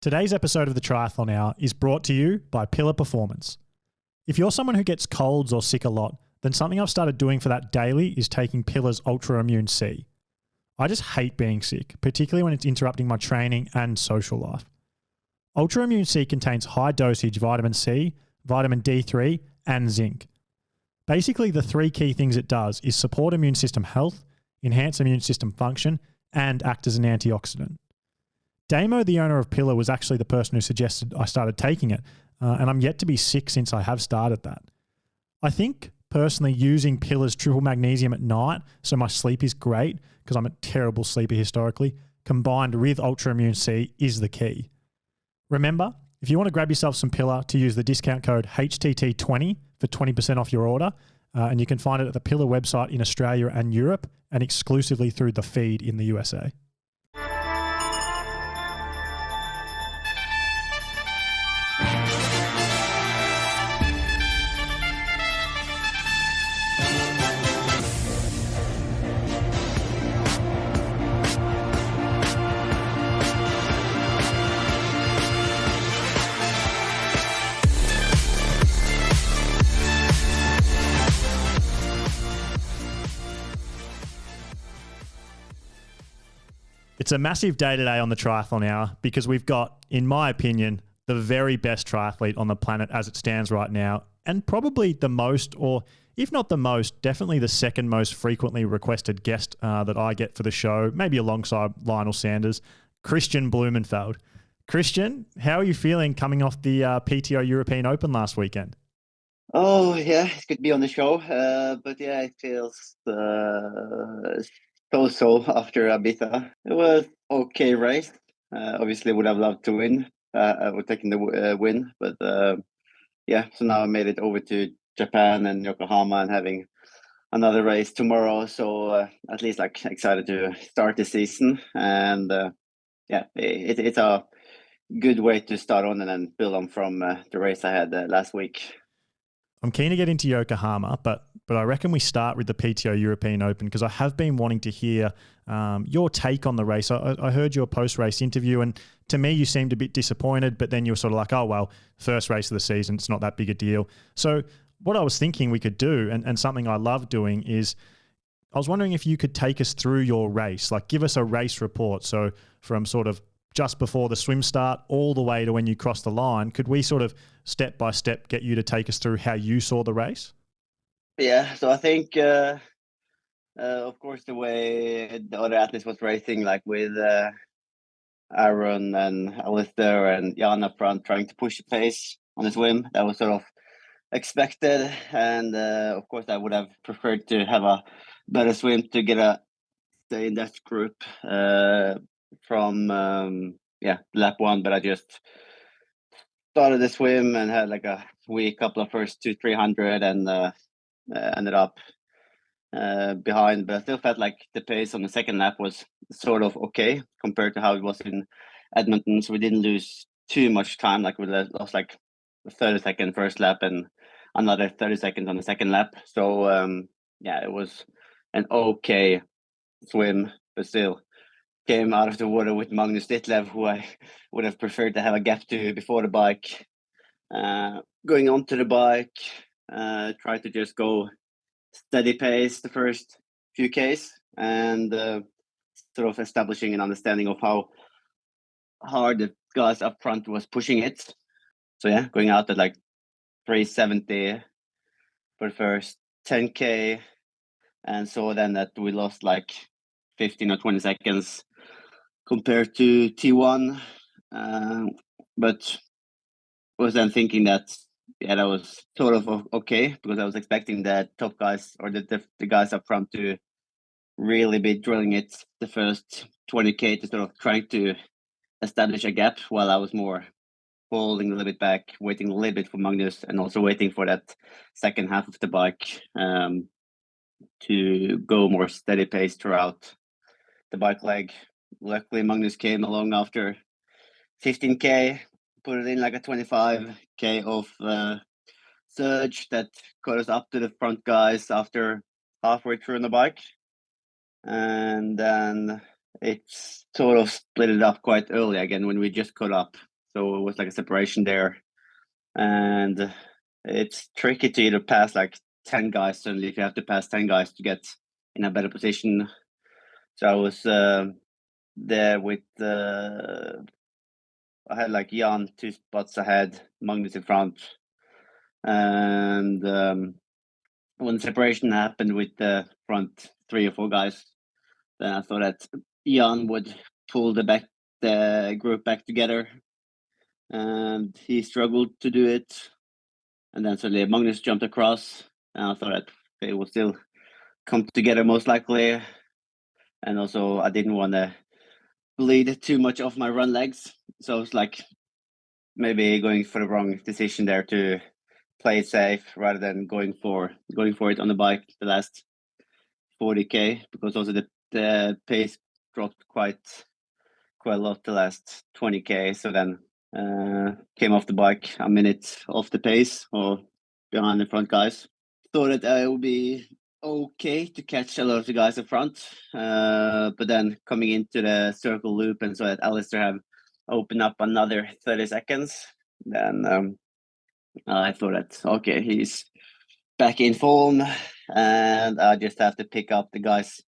Today's episode of the Triathlon Hour is brought to you by Pillar Performance. If you're someone who gets colds or sick a lot, then something I've started doing for that daily is taking Pillar's Ultra Immune C. I just hate being sick, particularly when it's interrupting my training and social life. Ultra Immune C contains high dosage vitamin C, vitamin D3, and zinc. Basically, the three key things it does is support immune system health, enhance immune system function, and act as an antioxidant. Damo, the owner of Pillar, was actually the person who suggested I started taking it, and I'm yet to be sick since I have started that. I think, personally, using Pillar's triple magnesium at night, so my sleep is great, because I'm a terrible sleeper historically, combined with Ultra Immune C is the key. Remember, if you want to grab yourself some Pillar, to use the discount code HTT20 for 20% off your order, and you can find it at the Pillar website in Australia and Europe, and exclusively through the feed in the USA. It's a massive day today on the Triathlon Hour because we've got, in my opinion, the very best triathlete on the planet as it stands right now, and probably the most, or if not the most, definitely the second most frequently requested guest that I get for the show, maybe alongside Lionel Sanders, Kristian Blummenfelt. Kristian, how are you feeling coming off the PTO European Open last weekend? Oh, yeah, it's good to be on the show. But yeah, it feels so after Ibiza. It was okay race. Obviously, would have loved to win. I would taking the win, but yeah. So now I made it over to Japan and Yokohama and having another race tomorrow. So at least like excited to start the season. And yeah, it's a good way to start on and then build on from the race I had last week. I'm keen to get into Yokohama, but I reckon we start with the PTO European Open because I have been wanting to hear your take on the race. I heard your post-race interview, and to me, you seemed a bit disappointed, but then you were sort of like, oh, well, first race of the season, it's not that big a deal. So what I was thinking we could do, and something I love doing, is I was wondering if you could take us through your race, like give us a race report. So from sort of just before the swim start all the way to when you cross the line, could we sort of step by step get you to take us through how you saw the race? Yeah, so I think, of course, the way the other athletes was racing, like with Aaron and Alistair and Jan up front, trying to push the pace on the swim, that was sort of expected. And of course, I would have preferred to have a better swim to stay in that group from lap one, but I just started the swim and had like a weak couple of first 200-300 and ended up behind, but I still felt like the pace on the second lap was sort of okay compared to how it was in Edmonton. So we didn't lose too much time. Like we lost like a 30-second first lap and another 30 seconds on the second lap. So yeah, it was an okay swim, but still came out of the water with Magnus Ditlev, who I would have preferred to have a gap to before the bike. Going onto the bike, tried to just go steady pace the first few Ks and sort of establishing an understanding of how hard the guys up front was pushing it. So yeah, going out at like 370 for the first 10K, and so then that we lost like 15 or 20 seconds compared to T1, but was then thinking that that was sort of okay, because I was expecting the top guys or the guys up front to really be drilling it the first 20K to sort of trying to establish a gap, while I was more holding a little bit back, waiting a little bit for Magnus, and also waiting for that second half of the bike to go more steady pace throughout the bike leg. Luckily, Magnus came along after 15K, put it in like a 25K of surge that got us up to the front guys after halfway through on the bike. And then it sort of split it up quite early again when we just caught up so it was like a separation there, and it's tricky to either pass like 10 guys suddenly if you have to pass 10 guys to get in a better position. So I was there with I had like Jan 2 spots ahead, Magnus in front, and when the separation happened with the front 3 or 4 guys, then I thought that Jan would pull the group back together, and he struggled to do it. And then suddenly Magnus jumped across, and I thought that they would still come together most likely. And also, I didn't want to bleed too much off my run legs, so I was like maybe going for the wrong decision there to play it safe rather than going for it on the bike the last 40k, because also the pace dropped quite a lot the last 20k. So then came off the bike a minute off the pace or behind the front guys. Thought that it would be okay to catch a lot of the guys up front, but then coming into the circle loop and so that Alistair have opened up another 30 seconds, then I thought that okay, he's back in form, and I just have to pick up the guys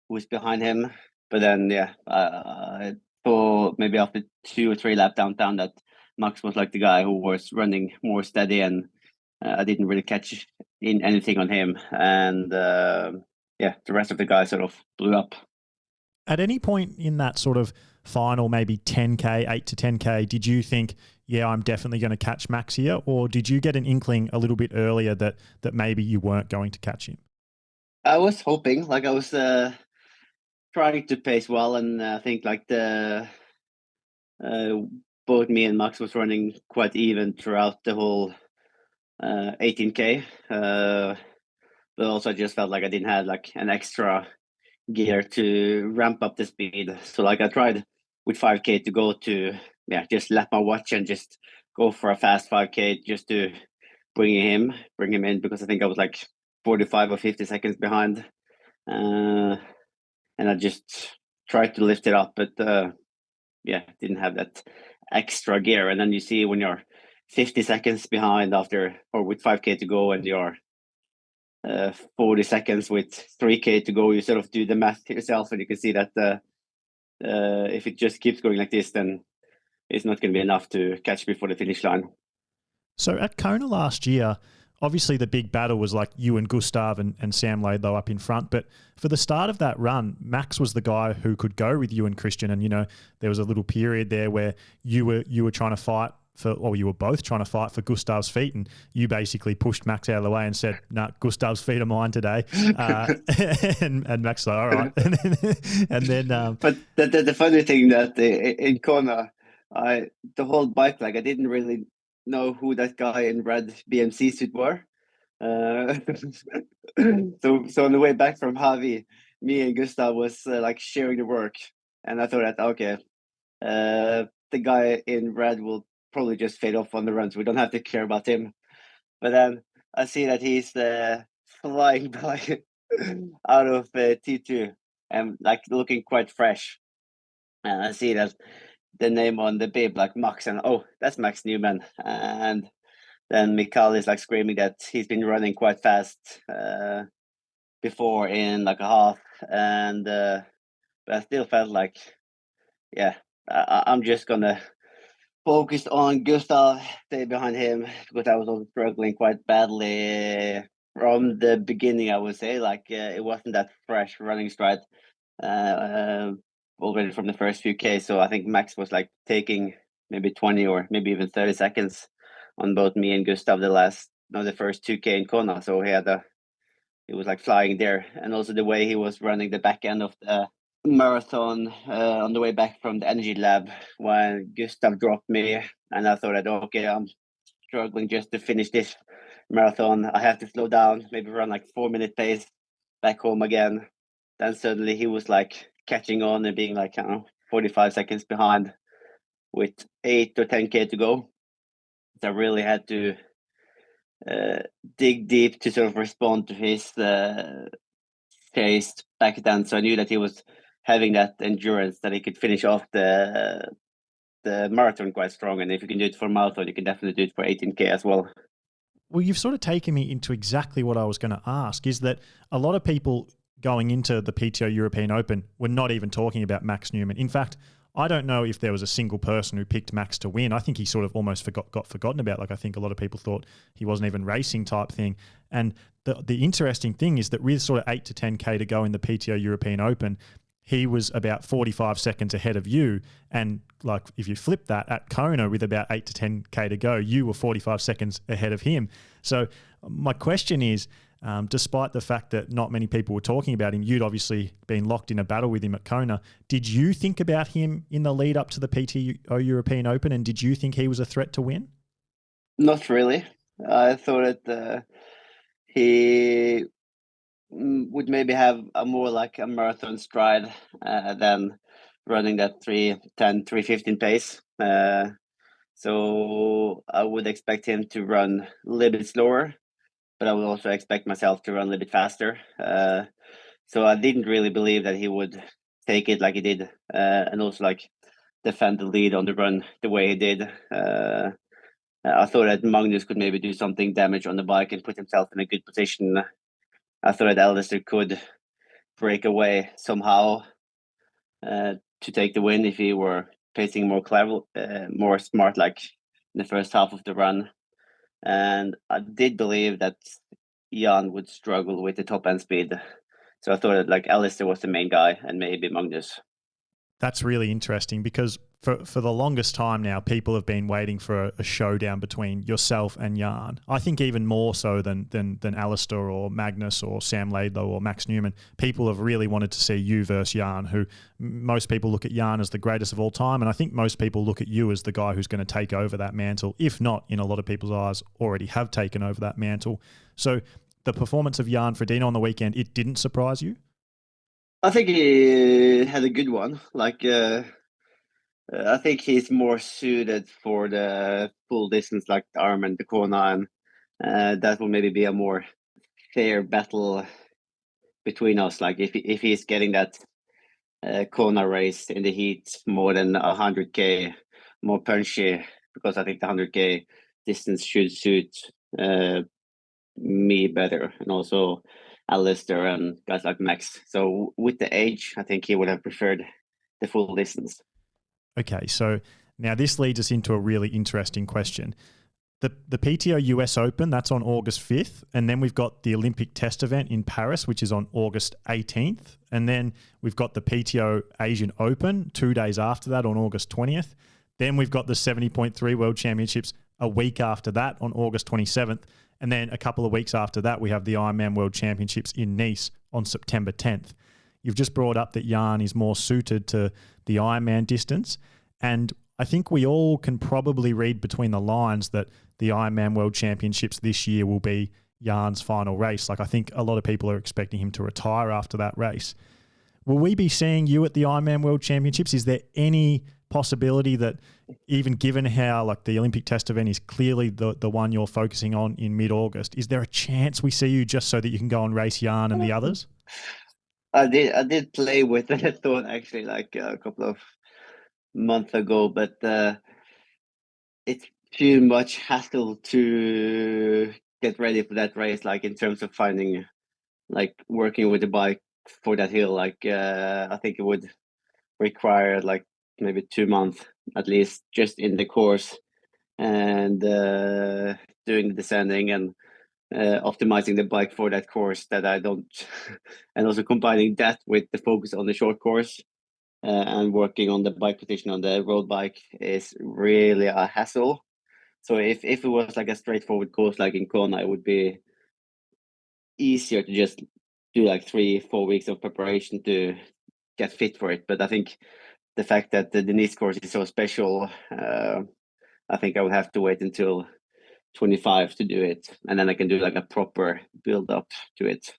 who's behind him. But then, yeah, I thought maybe after 2 or 3 laps downtown that Max was like the guy who was running more steady, and I didn't really catch in anything on him. And yeah, the rest of the guys sort of blew up. At any point in that sort of final, maybe 10K, 8 to 10K, did you think, yeah, I'm definitely going to catch Max here? Or did you get an inkling a little bit earlier that maybe you weren't going to catch him? I was hoping, like I was trying to pace well, and I think like both me and Max was running quite even throughout the whole 18k, but also I just felt like I didn't have like an extra gear to ramp up the speed. So like I tried with 5k to go to just lap my watch and just go for a fast 5k just to bring him in, because I think I was like 45 or 50 seconds behind, and I just tried to lift it up, but didn't have that extra gear. And then you see when you're 50 seconds behind after or with 5k to go, and you're 40 seconds with 3k to go, you sort of do the math yourself, and you can see that if it just keeps going like this, then it's not going to be enough to catch before the finish line. So at Kona last year, obviously the big battle was like you and Gustav and Sam Laidlow up in front. But for the start of that run, Max was the guy who could go with you and Kristian. And, you know, there was a little period there where you were trying to fight you were both trying to fight for Gustav's feet, and you basically pushed Max out of the way and said, "No, Gustav's feet are mine today." And Max said, "All right." and then but the funny thing that in Kona, the whole bike, like I didn't really know who that guy in red BMC suit were. So on the way back from Javi, me and Gustav was like sharing the work, and I thought that okay, the guy in red will probably just fade off on the run, so we don't have to care about him. But then I see that he's flying by out of T2 and like looking quite fresh, and I see that the name on the bib like Max, and oh, that's Max Newman. And then Mikael is like screaming that he's been running quite fast before in like a half, and but I still felt like I'm just gonna focus on Gustav, stay behind him, because I was also struggling quite badly from the beginning. I would say like it wasn't that fresh running stride already from the first few K. So I think Max was like taking maybe 20 or maybe even 30 seconds on both me and Gustav the first 2K in Kona. So he was like flying there, and also the way he was running the back end of the marathon on the way back from the energy lab when Gustav dropped me, and I thought that okay, I'm struggling just to finish this marathon. I have to slow down, maybe run like 4-minute pace back home again. Then suddenly he was like catching on and being like 45 seconds behind with 8 or 10k to go. So I really had to dig deep to sort of respond to his pace back then. So I knew that he was having that endurance that he could finish off the the marathon quite strong, and if you can do it for marathon, you can definitely do it for 18K as well. Well, you've sort of taken me into exactly what I was going to ask, is that a lot of people going into the PTO European Open were not even talking about Max Newman. In fact, I don't know if there was a single person who picked Max to win. I think he sort of almost got forgotten about. Like, I think a lot of people thought he wasn't even racing type thing. And the interesting thing is that with sort of 8 to 10K to go in the PTO European Open, he was about 45 seconds ahead of you. And like, if you flip that at Kona with about 8 to 10K to go, you were 45 seconds ahead of him. So my question is, despite the fact that not many people were talking about him, you'd obviously been locked in a battle with him at Kona. Did you think about him in the lead up to the PTO European Open? And did you think he was a threat to win? Not really. I thought that he would maybe have a more like a marathon stride than running that 3:10, 3:15 pace. So I would expect him to run a little bit slower, but I would also expect myself to run a little bit faster. So I didn't really believe that he would take it like he did, and also like defend the lead on the run the way he did. I thought that Magnus could maybe do something damage on the bike and put himself in a good position. I thought that Alistair could break away somehow to take the win if he were pacing more clever, more smart, like in the first half of the run. And I did believe that Jan would struggle with the top end speed. So I thought that like Alistair was the main guy and maybe Magnus. That's really interesting because for the longest time now, people have been waiting for a showdown between yourself and Jan. I think even more so than Alistair or Magnus or Sam Laidlow or Max Newman. People have really wanted to see you versus Jan, who most people look at Jan as the greatest of all time. And I think most people look at you as the guy who's going to take over that mantle, if not, in a lot of people's eyes, already have taken over that mantle. So the performance of Jan Frodeno on the weekend, it didn't surprise you? I think he had a good one. Like, I think he's more suited for the full distance, like the Ironman, the Kona, and that will maybe be a more fair battle between us. Like, if he's getting that Kona race in the heat more than 100K, more punchy, because I think the 100K distance should suit me better, and also Alistair and guys like Max. So with the age, I think he would have preferred the full distance. Okay, so now this leads us into a really interesting question. The PTO US Open, that's on August 5th. And then we've got the Olympic test event in Paris, which is on August 18th. And then we've got the PTO Asian Open 2 days after that on August 20th. Then we've got the 70.3 World Championships a week after that on August 27th. And then a couple of weeks after that, we have the Ironman World Championships in Nice on September 10th. You've just brought up that Jan is more suited to the Ironman distance. And I think we all can probably read between the lines that the Ironman World Championships this year will be Jan's final race. Like, I think a lot of people are expecting him to retire after that race. Will we be seeing you at the Ironman World Championships? Is there any possibility that, even given how like the Olympic test event is clearly the one you're focusing on in mid-August, is there a chance we see you just so that you can go and race Jan and the others? I did play with that thought actually, like a couple of months ago, but it's too much hassle to get ready for that race. Like in terms of finding, like working with the bike for that hill, like I think it would require like maybe 2 months at least just in the course and doing the descending and optimizing the bike for that course that I don't, and also combining that with the focus on the short course and working on the bike position on the road bike is really a hassle. So if it was like a straightforward course like in Kona, it would be easier to just do like 3-4 weeks of preparation to get fit for it. But I think the fact that the Nice course is so special, I think I would have to wait until 25 to do it, and then I can do like a proper build up to it.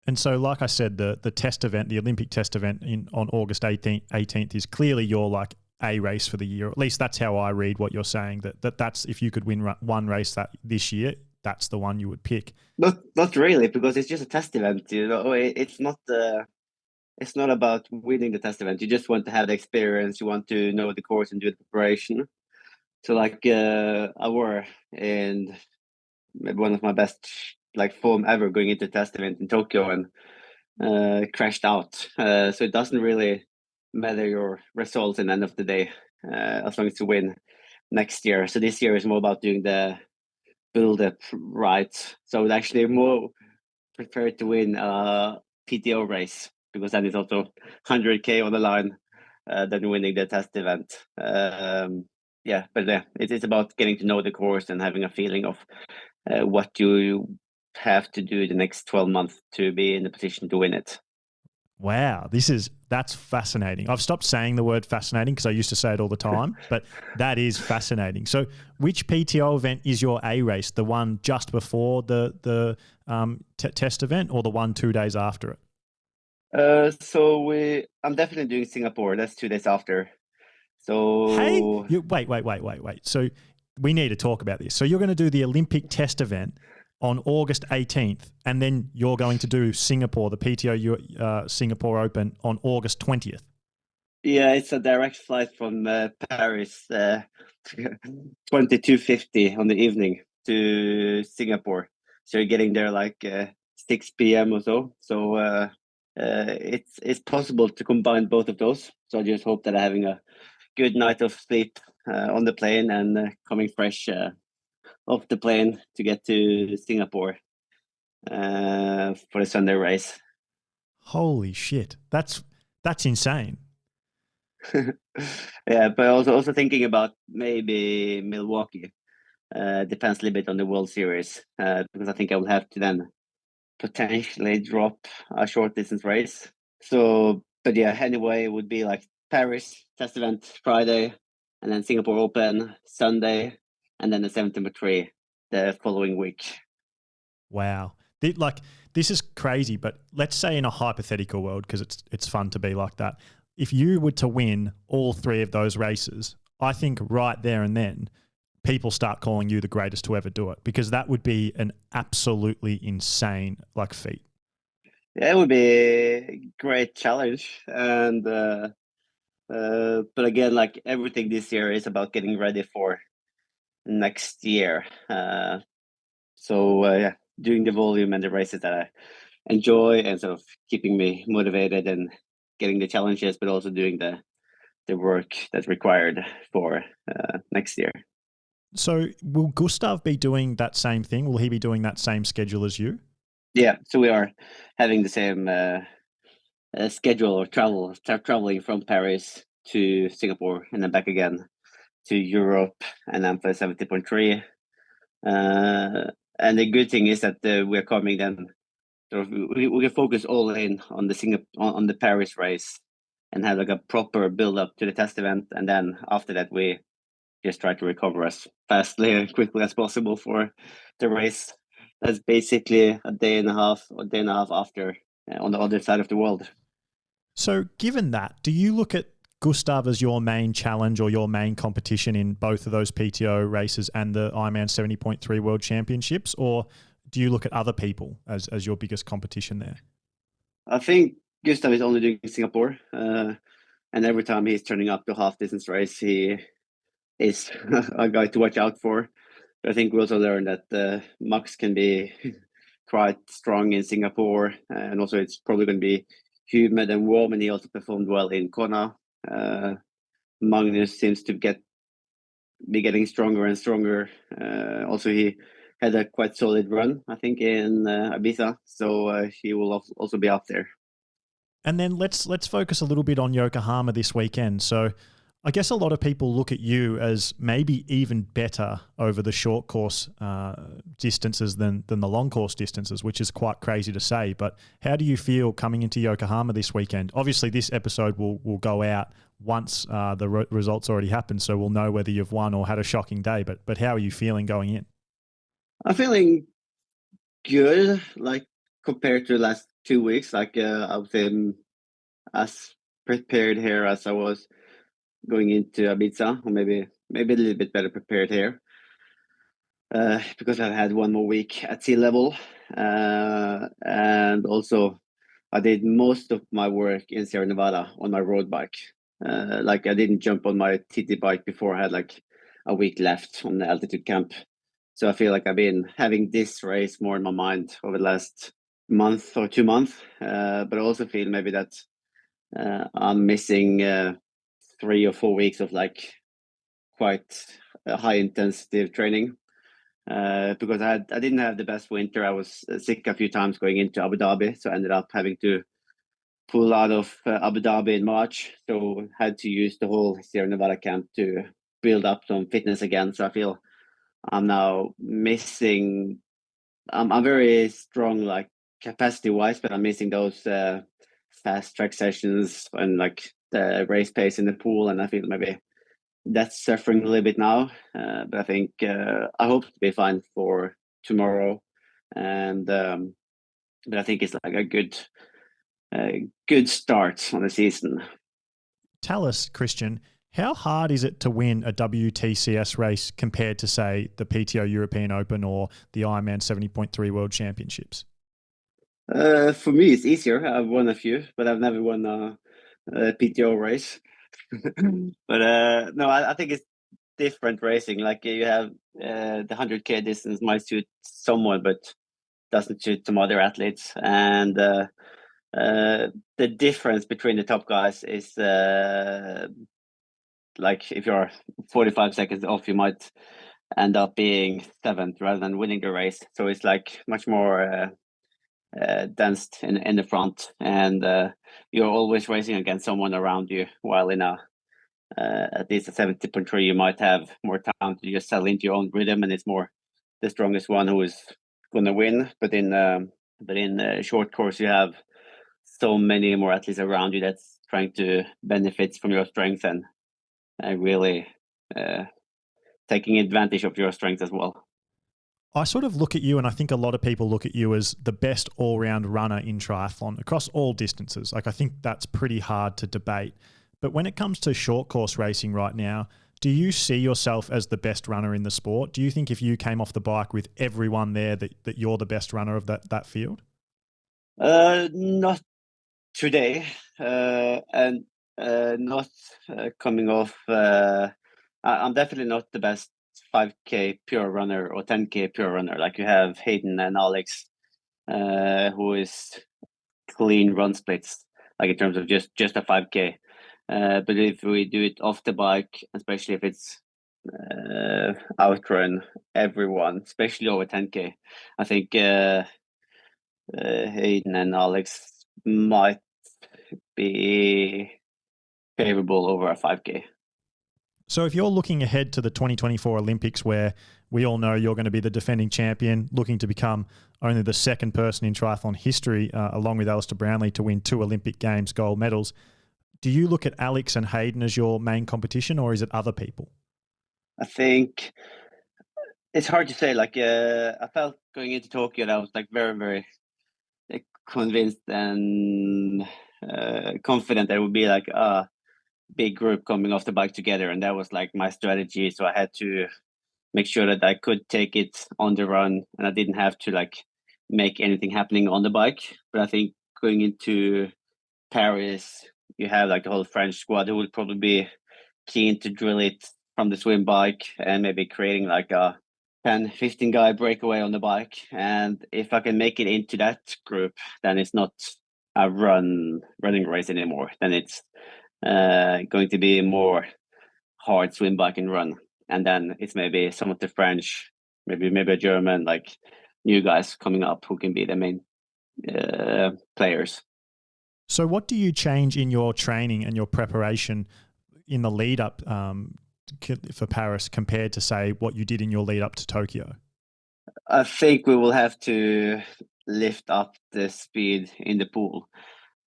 And so, like I said, the test event, the Olympic test event on August 18th is clearly your like a race for the year. At least that's how I read what you're saying, that's if you could win one race this year, that's the one you would pick. Not really, because it's just a test event, you know. It's not it's not about winning the test event. You just want to have the experience. You want to know the course and do the preparation. So like I were in maybe one of my best like form ever going into test event in Tokyo and crashed out. So it doesn't really matter your results in the end of the day, as long as you win next year. So this year is more about doing the build up right. So I would actually more prefer to win a PTO race because then it's also 100K on the line than winning the test event. Yeah, but it's about getting to know the course and having a feeling of what you have to do the next 12 months to be in the position to win it. Wow, that's fascinating. I've stopped saying the word fascinating because I used to say it all the time, but that is fascinating. So, which PTO event is your A race? The one just before the test event, or the one 2 days after it? I'm definitely doing Singapore. That's 2 days after. Hey, So wait. So we need to talk about this. So you're going to do the Olympic test event on August 18th, and then you're going to do Singapore, the PTO Singapore Open on August 20th. yeah, it's a direct flight from Paris, 22:50 on the evening to Singapore. So you're getting there like 6 p.m. or so. So it's possible to combine both of those. So I just hope that I'm having a good night of sleep on the plane and coming fresh off the plane to get to Singapore for the Sunday race. Holy shit, that's insane. Yeah, but also thinking about maybe Milwaukee. Depends a little bit on the World Series because I think I will have to then potentially drop a short distance race. So, but yeah, anyway, it would be like Paris test event Friday, and then Singapore Open Sunday, and then the 73 the following week. Wow. This is crazy, but let's say in a hypothetical world, because it's fun to be like that. If you were to win all three of those races, I think right there and then people start calling you the greatest to ever do it, because that would be an absolutely insane feat. Yeah, it would be a great challenge, and but again, like everything this year is about getting ready for next year. Yeah, doing the volume and the races that I enjoy and sort of keeping me motivated and getting the challenges, but also doing the work that's required for next year. So will Gustav be doing that same thing? Will he be doing that same schedule as you? Yeah, so we are having the same schedule or traveling from Paris to Singapore and then back again to Europe and then for 70.3. And the good thing is that we're coming then. So we can focus all in on the Paris race and have like a proper build up to the test event, and then after that we just try to recover as fastly and quickly as possible for the race. That's basically a day and a half after on the other side of the world. So given that, do you look at Gustav as your main challenge or your main competition in both of those PTO races and the Ironman 70.3 World Championships, or do you look at other people as your biggest competition there? I think Gustav is only doing Singapore, and every time he's turning up to half distance race, he is a guy to watch out for. But I think we also learned that Max can be quite strong in Singapore, and also it's probably going to be humid and warm, and he also performed well in Kona. Magnus seems to be getting stronger and stronger. Also, he had a quite solid run, I think, in Ibiza, so he will also be up there. And then let's focus a little bit on Yokohama this weekend. So I guess a lot of people look at you as maybe even better over the short course distances than the long course distances, which is quite crazy to say. But how do you feel coming into Yokohama this weekend? Obviously, this episode will go out once the results already happened, so we'll know whether you've won or had a shocking day. But how are you feeling going in? I'm feeling good, like compared to the last 2 weeks. Like I would say I'm as prepared here as I was going into Ibiza, or maybe a little bit better prepared here, because I've had one more week at sea level, and also I did most of my work in Sierra Nevada on my road bike. Like I didn't jump on my TT bike before I had like a week left on the altitude camp. So I feel like I've been having this race more in my mind over the last month or 2 months. But I also feel maybe that I'm missing 3 or 4 weeks of like quite high intensity training. Because I didn't have the best winter. I was sick a few times going into Abu Dhabi, so I ended up having to pull out of Abu Dhabi in March. So had to use the whole Sierra Nevada camp to build up some fitness again. So I feel I'm now missing. I'm very strong, like capacity wise, but I'm missing those fast track sessions and like the race pace in the pool. And I feel maybe that's suffering a little bit now. But I think I hope to be fine for tomorrow. And but I think it's like a good start on the season. Tell us, Kristian, how hard is it to win a WTCS race compared to, say, the PTO European Open or the Ironman 70.3 World Championships? For me, it's easier. I've won a few, but I've never won a PTO race. But no, I think it's different racing. Like you have the 100K distance might suit someone, but doesn't suit some other athletes. And the difference between the top guys is like if you're 45 seconds off, you might end up being seventh rather than winning the race. So it's like much more dense in the front, and you're always racing against someone around you. While in a at least a 70.3, you might have more time to just settle into your own rhythm, and it's more the strongest one who is going to win. But in short course, you have so many more athletes around you that's trying to benefit from your strength and really taking advantage of your strength as well. I sort of look at you, and I think a lot of people look at you as the best all-round runner in triathlon across all distances. Like I think that's pretty hard to debate. But when it comes to short course racing right now, do you see yourself as the best runner in the sport? Do you think if you came off the bike with everyone there that you're the best runner of that field? Not today, and not coming off. I'm definitely not the best 5K pure runner or 10K pure runner. Like you have Hayden and Alex, who is clean run splits, like in terms of just a 5K. But if we do it off the bike, especially if it's outrun everyone, especially over 10K, I think Hayden and Alex might be favorable over a 5K. So if you're looking ahead to the 2024 Olympics, where we all know you're going to be the defending champion, looking to become only the second person in triathlon history, along with Alistair Brownlee, to win 2 Olympic Games gold medals, do you look at Alex and Hayden as your main competition, or is it other people? I think it's hard to say. Like I felt going into Tokyo that I was like very, very convinced and confident that it would be like a big group coming off the bike together, and that was like my strategy. So I had to make sure that I could take it on the run, and I didn't have to like make anything happening on the bike. But I think going into Paris, you have like the whole French squad who would probably be keen to drill it from the swim bike and maybe creating like a 10-15 guy breakaway on the bike. And if I can make it into that group, then it's not a running race anymore. Then it's going to be more hard swim, bike, and run. And then it's maybe some of the French, maybe a German, like new guys coming up who can be the main players. So what do you change in your training and your preparation in the lead up for Paris compared to, say, what you did in your lead up to Tokyo? I think we will have to lift up the speed in the pool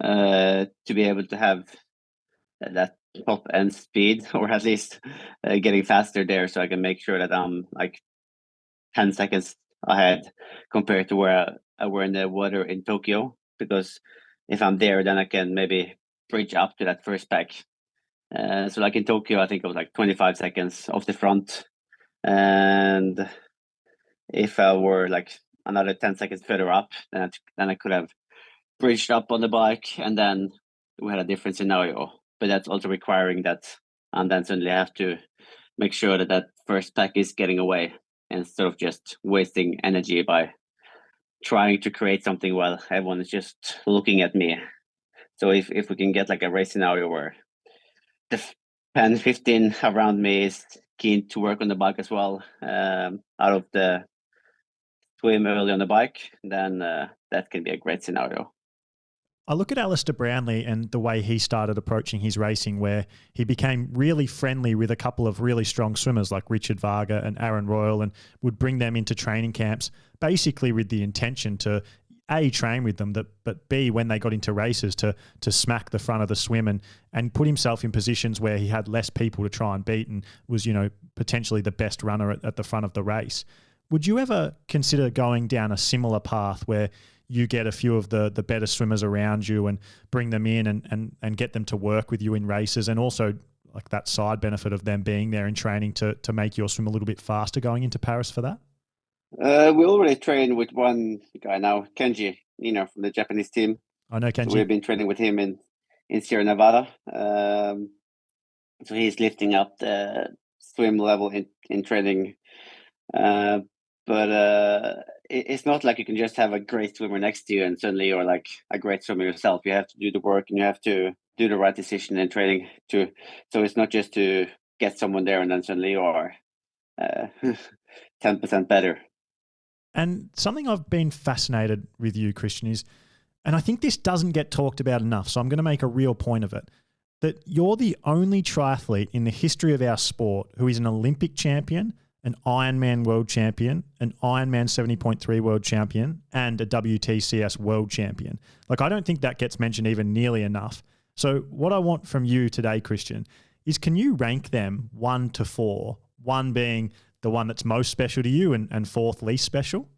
to be able to have that top end speed, or at least getting faster there, so I can make sure that I'm like 10 seconds ahead compared to where I were in the water in Tokyo. Because if I'm there, then I can maybe bridge up to that first pack. So like in Tokyo, I think I was like 25 seconds off the front. And if I were like another 10 seconds further up, then I could have bridged up on the bike, and then we had a different scenario. But that's also requiring that, and then suddenly have to make sure that that first pack is getting away instead of just wasting energy by trying to create something while everyone is just looking at me. So if we can get like a race scenario where the 10, 15 around me is keen to work on the bike as well, out of the swim early on the bike, then that can be a great scenario. I look at Alistair Brownlee and the way he started approaching his racing, where he became really friendly with a couple of really strong swimmers like Richard Varga and Aaron Royal, and would bring them into training camps, basically with the intention to A, train with them, but B, when they got into races, to smack the front of the swim and put himself in positions where he had less people to try and beat and was, potentially the best runner at the front of the race. Would you ever consider going down a similar path where you get a few of the better swimmers around you and bring them in and get them to work with you in races, and also like that side benefit of them being there in training to make your swim a little bit faster going into Paris for that? We already train with one guy now, Kenji, from the Japanese team. I know Kenji. So we've been training with him in Sierra Nevada. So he's lifting up the swim level in training. But it's not like you can just have a great swimmer next to you and suddenly you're like a great swimmer yourself. You have to do the work and you have to do the right decision in training too. So it's not just to get someone there and then suddenly you are 10% better. And something I've been fascinated with you, Kristian, is, and I think this doesn't get talked about enough, so I'm going to make a real point of it, that you're the only triathlete in the history of our sport who is an Olympic champion, an Ironman World Champion, an Ironman 70.3 World Champion, and a WTCS World Champion. Like, I don't think that gets mentioned even nearly enough. So what I want from you today, Kristian, is can you rank them 1 to 4, 1 being the one that's most special to you and 4th least special?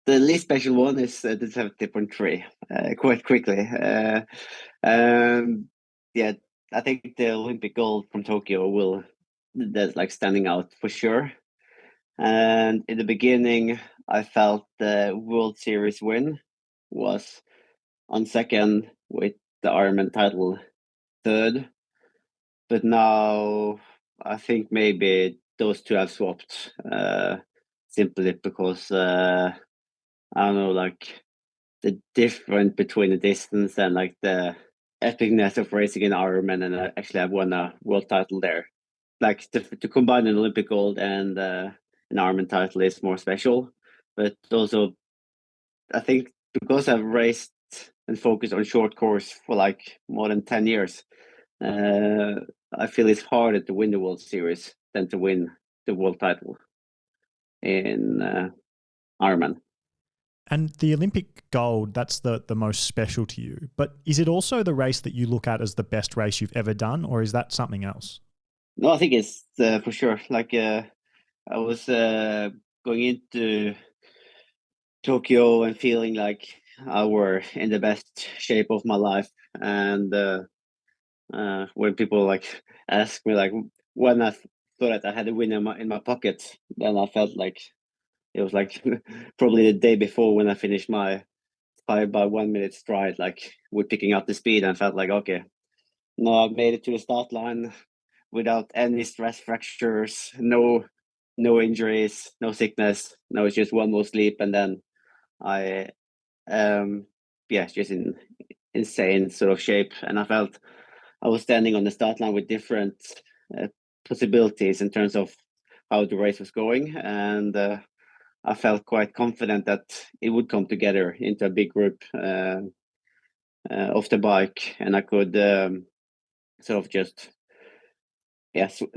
The least special one is the 70.3, quite quickly. Yeah, I think the Olympic gold from Tokyo that's like standing out for sure. And in the beginning, I felt the World Series win was on second, with the Ironman title third. But now I think maybe those two have swapped, simply because I don't know, like the difference between the distance and like the epicness of racing in Ironman, and I actually have won a world title there. Like to combine an Olympic gold and an Ironman title is more special, but also I think because I've raced and focused on short course for like more than 10 years, I feel it's harder to win the World Series than to win the world title in Ironman. And the Olympic gold, that's the most special to you. But is it also the race that you look at as the best race you've ever done, or is that something else? No, I think it's for sure. Like I was going into Tokyo and feeling like I were in the best shape of my life. And when people like ask me like when I thought that I had a win in my pocket, then I felt like it was like probably the day before when I finished my 5 by 1 minute stride, like with picking up the speed, and felt like, okay, no, I made it to the start line without any stress fractures, no injuries, no sickness. No, it's just one more sleep, and then I just in insane sort of shape. And I felt I was standing on the start line with different uh, possibilities in terms of how the race was going, and I felt quite confident that it would come together into a big group off the bike, and I could sort of just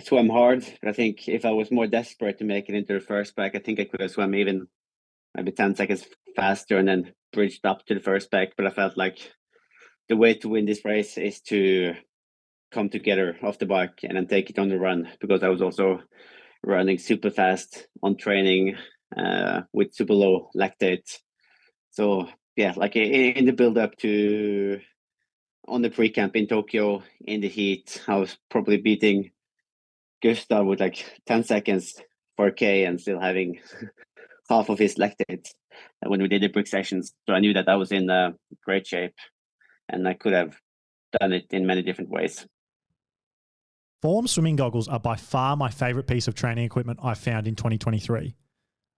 swim hard. I think if I was more desperate to make it into the first pack, I think I could have swum even maybe 10 seconds faster and then bridged up to the first pack. But I felt like the way to win this race is to come together off the bike and then take it on the run, because I was also running super fast on training with super low lactate. So yeah, like in the build up to on the pre-camp in Tokyo in the heat, I was probably beating Gustav with like 10 seconds for K and still having half of his lactate when we did the brick sessions. So I knew that I was in great shape, and I could have done it in many different ways. Form swimming goggles are by far my favorite piece of training equipment I found in 2023.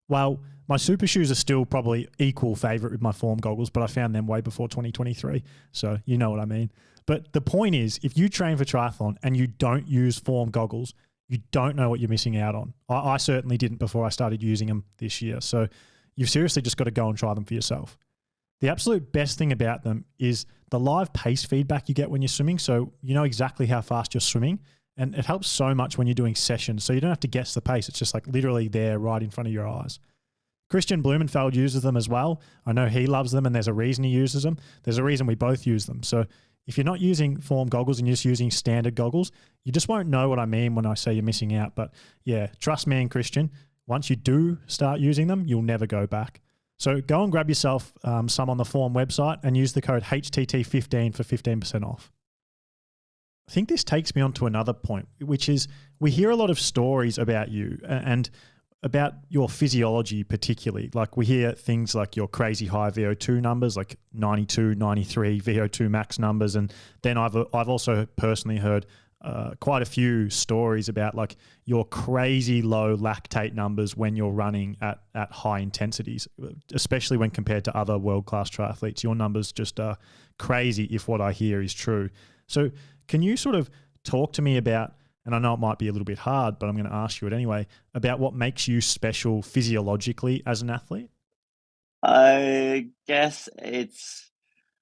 Well, my super shoes are still probably equal favorite with my Form goggles, but I found them way before 2023. So you know what I mean. But the point is, if you train for triathlon and you don't use Form goggles, you don't know what you're missing out on. I certainly didn't before I started using them this year. So you've seriously just got to go and try them for yourself. The absolute best thing about them is the live pace feedback you get when you're swimming. So you know exactly how fast you're swimming. And it helps so much when you're doing sessions. So you don't have to guess the pace. It's just like literally there right in front of your eyes. Kristian Blummenfelt uses them as well. I know he loves them and there's a reason he uses them. There's a reason we both use them. So if you're not using Form goggles and you're just using standard goggles, you just won't know what I mean when I say you're missing out. But yeah, trust me and Kristian, once you do start using them, you'll never go back. So go and grab yourself some on the Form website and use the code HTT15 for 15% off. I think this takes me on to another point, which is we hear a lot of stories about you and about your physiology particularly. Like we hear things like your crazy high VO2 numbers, like 92, 93 VO2 max numbers. And then I've also personally heard quite a few stories about like your crazy low lactate numbers when you're running at high intensities, especially when compared to other world-class triathletes. Your numbers just are crazy if what I hear is true. So can you sort of talk to me about, and I know it might be a little bit hard, but I'm going to ask you it anyway, about what makes you special physiologically as an athlete? I guess it's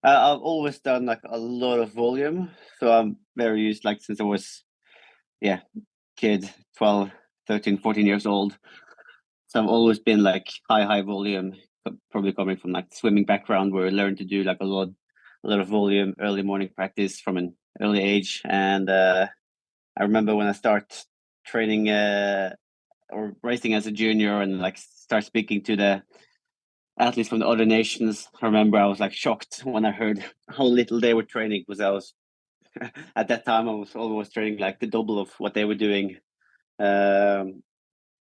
I've always done like a lot of volume, so I'm very used, like since I was kid, 12, 13, 14 years old. So I've always been like high volume, probably coming from like swimming background where I learned to do like a lot of volume, early morning practice from an early age. And I remember when I start training or racing as a junior and like start speaking to the athletes from the other nations. I remember I was like shocked when I heard how little they were training, because I was at that time I was almost training like the double of what they were doing. But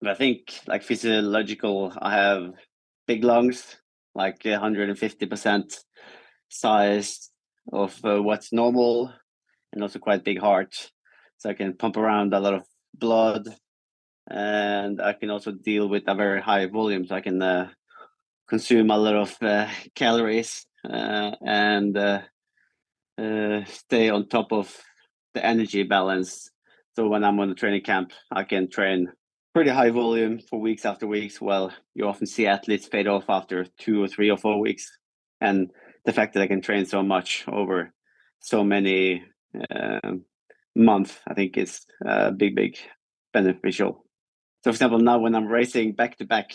I think like physiological, I have big lungs, like 150% size of what's normal, and also quite big heart, so I can pump around a lot of blood, and I can also deal with a very high volume, so I can consume a lot of calories and stay on top of the energy balance. So when I'm on the training camp, I can train pretty high volume for weeks after weeks. Well, you often see athletes fade off after 2 or 3 or 4 weeks, and the fact that I can train so much over so many months, I think is big beneficial. So, for example, now when I'm racing back to back,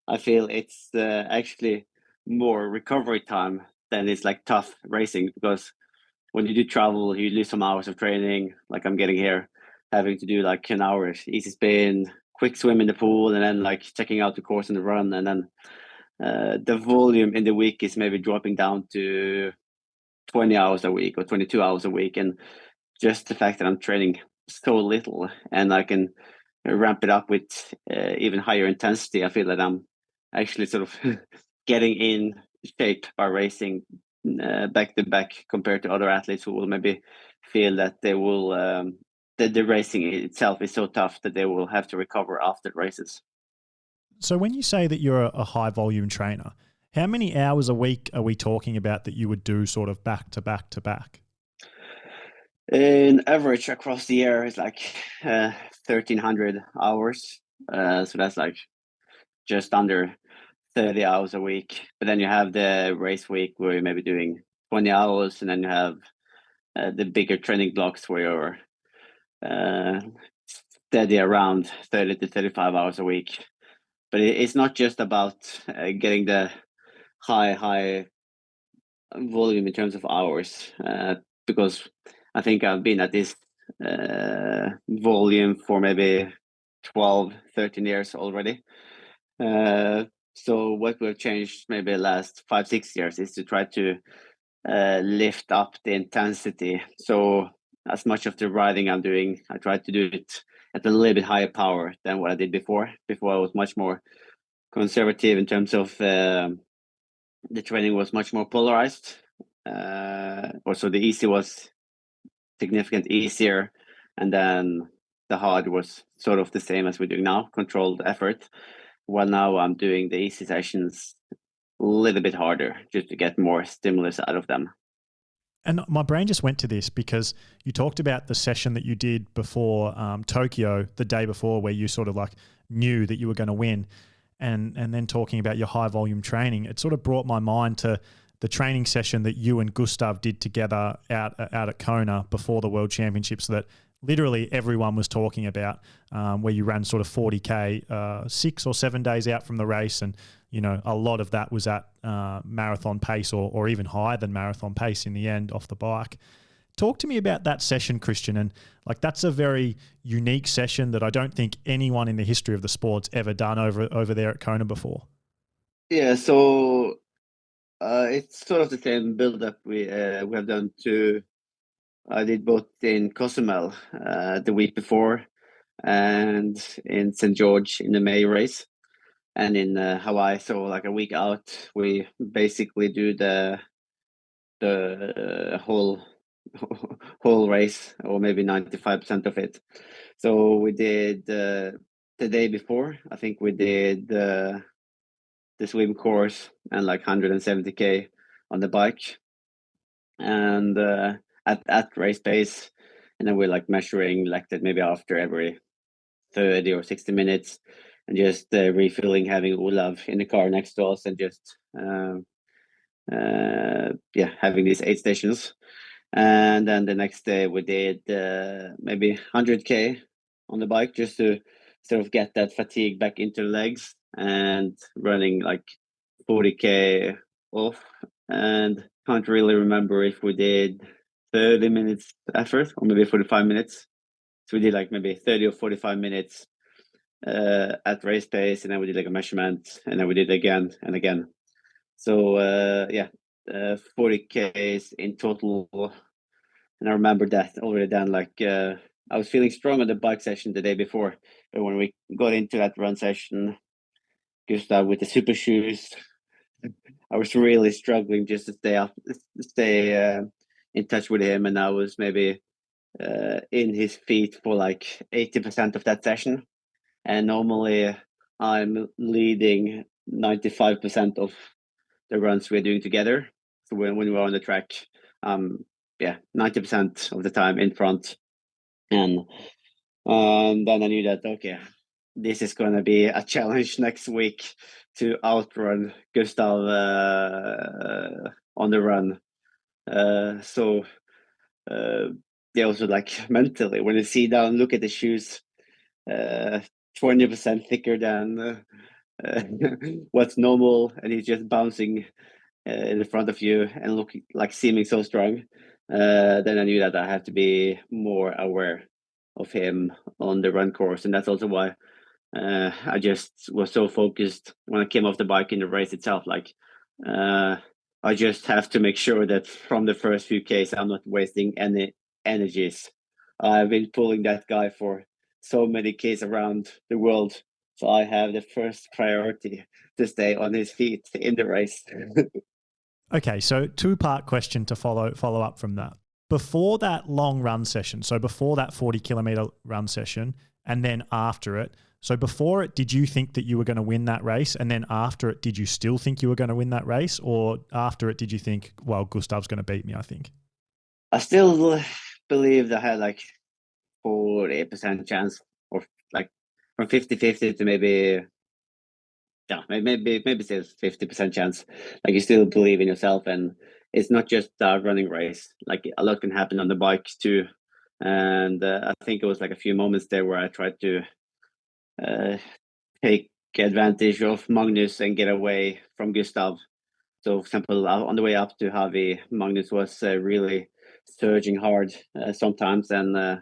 I feel it's actually more recovery time than it's like tough racing, because when you do travel, you lose some hours of training. Like I'm getting here, having to do like an hour easy spin, quick swim in the pool, and then like checking out the course and the run, and then the volume in the week is maybe dropping down to 20 hours a week or 22 hours a week. And just the fact that I'm training so little and I can ramp it up with even higher intensity, I feel that I'm actually sort of getting in shape by racing back to back, compared to other athletes who will maybe feel that they will that the racing itself is so tough that they will have to recover after races. So when you say that you're a high volume trainer, how many hours a week are we talking about that you would do sort of back to back to back? In average across the year is like 1,300 hours. So that's like just under 30 hours a week. But then you have the race week where you're maybe doing 20 hours, and then you have the bigger training blocks where you're steady around 30 to 35 hours a week. But it's not just about getting the high volume in terms of hours, because I think I've been at this volume for maybe 12, 13 years already. So what we've changed maybe the last 5, 6 years is to try to lift up the intensity. So as much of the riding I'm doing, I try to do it at a little bit higher power than what I did before. Before I was much more conservative in terms of the training was much more polarized. Also, the easy was significantly easier, and then the hard was sort of the same as we're doing now, controlled effort. While now I'm doing the easy sessions a little bit harder just to get more stimulus out of them. And my brain just went to this because you talked about the session that you did before Tokyo, the day before, where you sort of like knew that you were going to win, and then talking about your high volume training. It sort of brought my mind to the training session that you and Gustav did together out at Kona before the World Championships that literally everyone was talking about, where you ran sort of 40K 6 or 7 days out from the race. And, you know, a lot of that was at marathon pace or even higher than marathon pace in the end off the bike. Talk to me about that session, Kristian. And like, that's a very unique session that I don't think anyone in the history of the sport's ever done over there at Kona before. Yeah, so it's sort of the same build-up we have done to. I did both in Cozumel the week before, and in St. George in the May race, and in Hawaii. So like a week out, we basically do the whole whole race, or maybe 95% of it. So we did the day before. I think we did the swim course and like 170K on the bike, and at race pace, and then we're like measuring lactate maybe after every 30 or 60 minutes, and just refilling, having Olav in the car next to us, and just having these 8 stations. And then the next day we did maybe 100K on the bike, just to sort of get that fatigue back into the legs, and running like 40K off. And can't really remember if we did 30 minutes effort or maybe 45 minutes. So we did like maybe 30 or 45 minutes at race pace, and then we did like a measurement, and then we did again and again. So 40Ks in total. And I remember that already then, like I was feeling strong on the bike session the day before, but when we got into that run session, Gustav with the super shoes, I was really struggling just to stay in touch with him, and I was maybe in his feet for like 80% of that session. And normally I'm leading 95% of the runs we're doing together. So when we're on the track, 90% of the time in front. And then I knew that, okay, this is going to be a challenge next week to outrun Gustav on the run. They also, like, mentally, when you see down, look at the shoes, 20% thicker than what's normal, and he's just bouncing in the front of you and looking like seeming so strong. Then I knew that I had to be more aware of him on the run course, and that's also why I just was so focused when I came off the bike in the race itself. Like, I just have to make sure that from the first few Ks, I'm not wasting any energies. I've been pulling that guy for so many Ks around the world, so I have the first priority to stay on his feet in the race. Okay, so 2-part question to follow up from that. Before that long run session, so before that 40-kilometer run session, and then after it, so before it, did you think that you were going to win that race? And then after it, did you still think you were going to win that race? Or after it, did you think, well, Gustav's going to beat me, I think? I still believed I had like 48% chance, or like from 50-50 to maybe still 50% chance. Like, you still believe in yourself, and it's not just a running race. Like, a lot can happen on the bike too. And I think it was like a few moments there where I tried to take advantage of Magnus and get away from Gustav. So, for example, on the way up to Javi, Magnus was really surging hard sometimes, and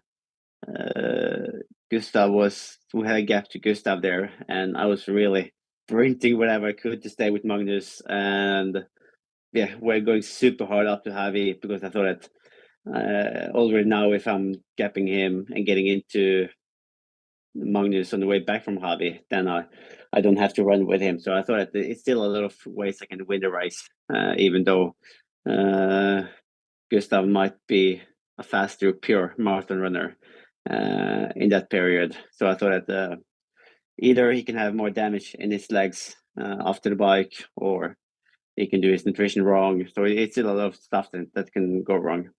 we had a gap to Gustav there, and I was really sprinting whatever I could to stay with Magnus. And we're going super hard up to Javi, because I thought that already now, if I'm gapping him and getting into Magnus on the way back from Javi, then I don't have to run with him. So I thought that it's still a lot of ways I can win the race, even though Gustav might be a faster pure marathon runner in that period. So I thought that either he can have more damage in his legs after the bike, or he can do his nutrition wrong. So it's still a lot of stuff that can go wrong.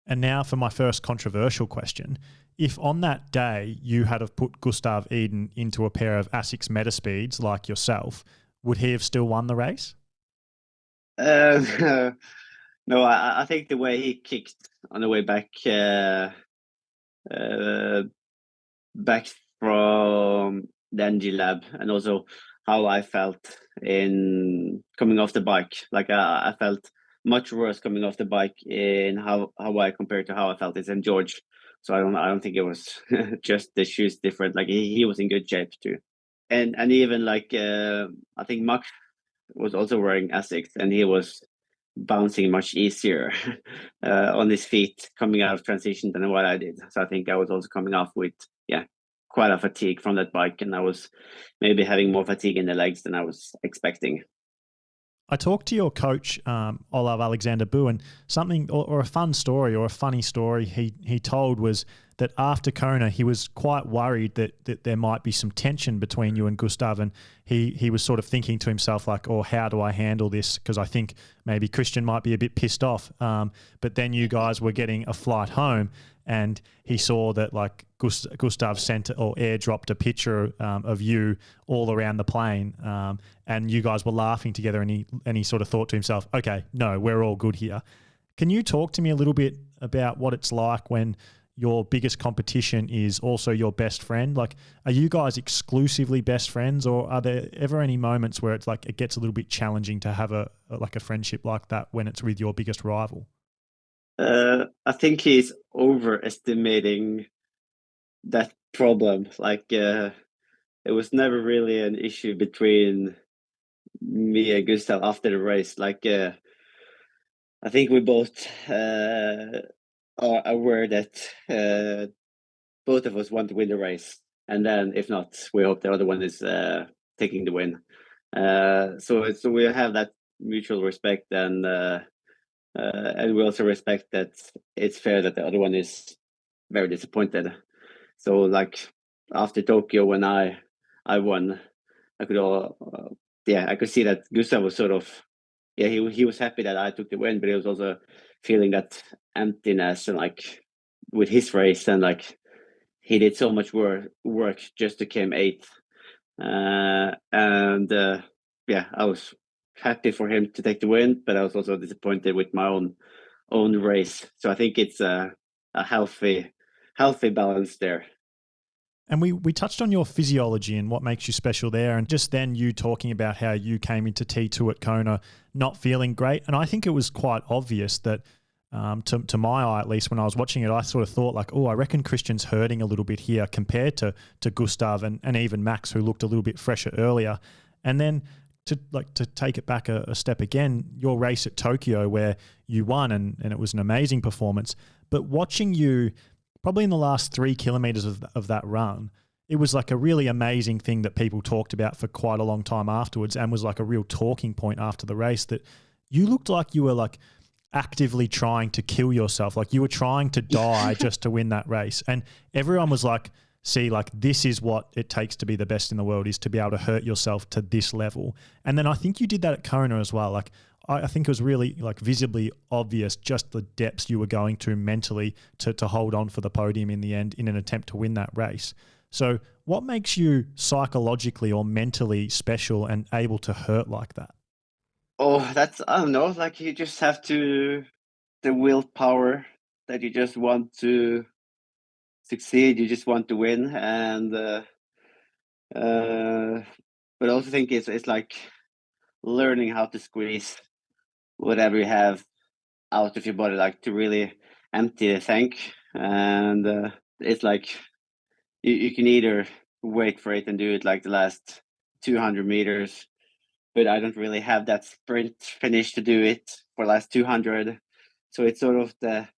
And now for my first controversial question. If on that day you had have put Gustav Iden into a pair of Asics Metaspeeds like yourself, would he have still won the race? No, I think the way he kicked on the way back back from the NG lab, and also how I felt in coming off the bike. Like I felt much worse coming off the bike in how I compared to how I felt in St. George. So I don't think it was just the shoes different. Like he was in good shape too, and even like I think Max was also wearing Asics, and he was bouncing much easier on his feet coming out of transition than what I did. So I think I was also coming off with quite a fatigue from that bike, and I was maybe having more fatigue in the legs than I was expecting. I talked to your coach, Olav Alexander Boo, and something or a fun story or a funny story he told was that after Kona, he was quite worried that there might be some tension between you and Gustav, and he was sort of thinking to himself like, oh, how do I handle this? Because I think maybe Kristian might be a bit pissed off. But then you guys were getting a flight home, and he saw that like Gustav sent or airdropped a picture of you all around the plane, and you guys were laughing together, and he sort of thought to himself, okay, no, we're all good here. Can you talk to me a little bit about what it's like when your biggest competition is also your best friend? Like, are you guys exclusively best friends, or are there ever any moments where it's like it gets a little bit challenging to have a friendship like that when it's with your biggest rival? I think he's overestimating that problem. Like it was never really an issue between me and Gustav after the race. Like I think we both are aware that both of us want to win the race, and then if not, we hope the other one is taking the win. So we have that mutual respect, and we also respect that it's fair that the other one is very disappointed. So like after Tokyo, when I won, I could I could see that Gustav was sort of he was happy that I took the win, but he was also feeling that emptiness and like with his race, and like he did so much work just to come eighth. I was happy for him to take the win, but I was also disappointed with my own race. So I think it's a healthy balance there. And we touched on your physiology and what makes you special there. And just then you talking about how you came into T2 at Kona not feeling great. And I think it was quite obvious that to my eye, at least when I was watching it, I sort of thought like, oh, I reckon Kristian's hurting a little bit here compared to Gustav and even Max, who looked a little bit fresher earlier. And then to take it back a step again, your race at Tokyo where you won and it was an amazing performance. But watching you probably in the last 3 kilometers of that run, it was like a really amazing thing that people talked about for quite a long time afterwards, and was like a real talking point after the race, that you looked like you were like actively trying to kill yourself. Like you were trying to die just to win that race. And everyone was like, see, like this is what it takes to be the best in the world, is to be able to hurt yourself to this level. And then I think you did that at Kona as well. Like I think it was really like visibly obvious just the depths you were going to mentally to hold on for the podium in the end in an attempt to win that race. So what makes you psychologically or mentally special and able to hurt like that? Oh, that's, I don't know, like you just have the willpower that you just want to succeed, you just want to win. And but I also think it's like learning how to squeeze whatever you have out of your body, like to really empty the tank. And it's like you can either wait for it and do it like the last 200 meters, but I don't really have that sprint finish to do it for the last 200. So it's sort of the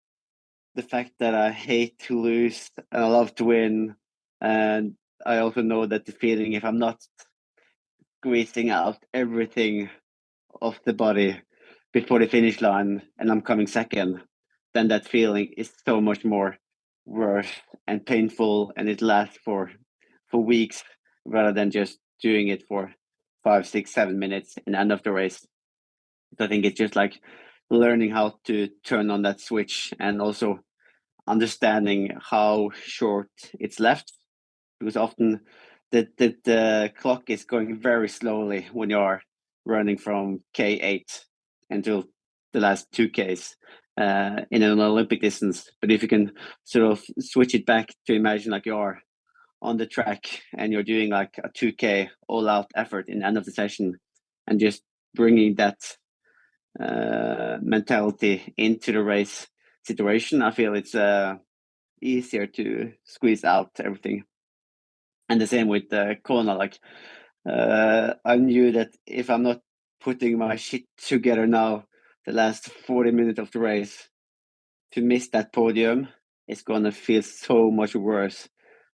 fact that I hate to lose and I love to win, and I also know that the feeling, if I'm not squeezing out everything of the body before the finish line and I'm coming second, then that feeling is so much more worse and painful, and it lasts for weeks rather than just doing it for 5, 6, 7 minutes in the end of the race. So I think it's just like learning how to turn on that switch, and also understanding how short it's left, because often the clock is going very slowly when you are running from K8 until the last 2Ks in an Olympic distance. But if you can sort of switch it back to imagine like you are on the track and you're doing like a 2K all out effort in the end of the session, and just bringing that mentality into the race situation, I feel it's easier to squeeze out everything. And the same with Kona. Like I knew that if I'm not putting my shit together now, the last 40 minutes of the race, to miss that podium, it's gonna feel so much worse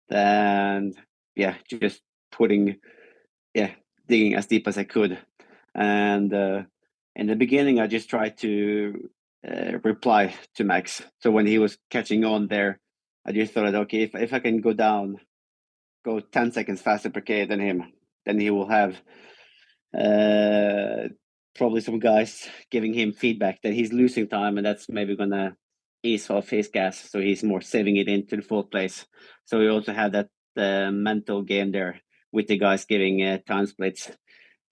than just digging as deep as I could. And in the beginning, I just tried to reply to Max. So when he was catching on there, I just thought, okay, if I can go 10 seconds faster per K than him, then he will have probably some guys giving him feedback that he's losing time, and that's maybe gonna ease off his gas, so he's more saving it into the fourth place. So we also have that mental game there with the guys giving time splits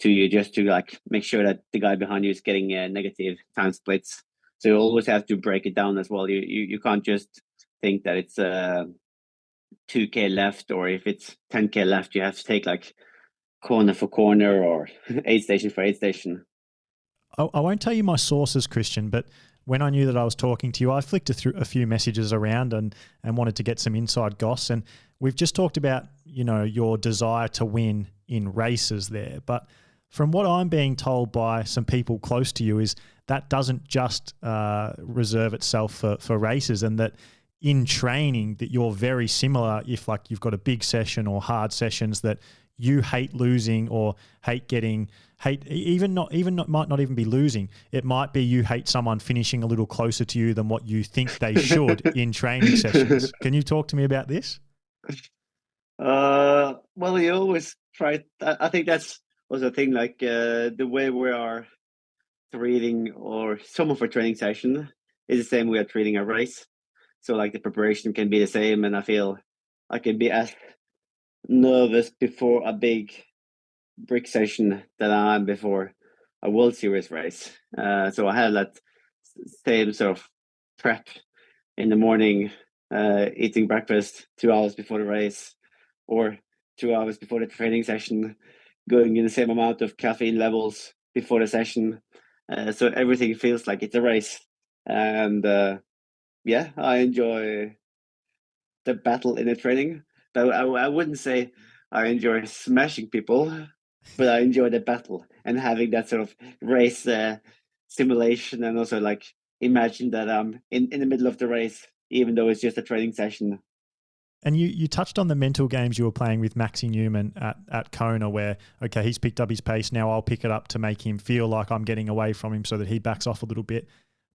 to you, just to like make sure that the guy behind you is getting negative time splits. So you always have to break it down as well. You can't just think that it's 2K left, or if it's 10K left, you have to take like corner for corner or aid station for aid station. I won't tell you my sources, Kristian, but when I knew that I was talking to you, I flicked through a few messages around and wanted to get some inside goss. And we've just talked about, your desire to win in races there. But from what I'm being told by some people close to you is that doesn't just reserve itself for races, and that in training that you're very similar. If like you've got a big session or hard sessions, that you hate losing or might not even be losing. It might be you hate someone finishing a little closer to you than what you think they should in training sessions. Can you talk to me about this? Well, you always try. I think that's also a thing, like the way we are treating or some of our training session is the same way of treating a race. So like the preparation can be the same, and I feel I can be as nervous before a big brick session than I am before a World Series race. So I have that same sort of prep in the morning, eating breakfast 2 hours before the race, or 2 hours before the training session, going in the same amount of caffeine levels before the session. So everything feels like it's a race. And I enjoy the battle in the training. But I wouldn't say I enjoy smashing people, but I enjoy the battle and having that sort of race simulation, and also like imagine that I'm in the middle of the race, even though it's just a training session. And you touched on the mental games you were playing with Maxi Newman at Kona, where, okay, he's picked up his pace, now I'll pick it up to make him feel like I'm getting away from him so that he backs off a little bit.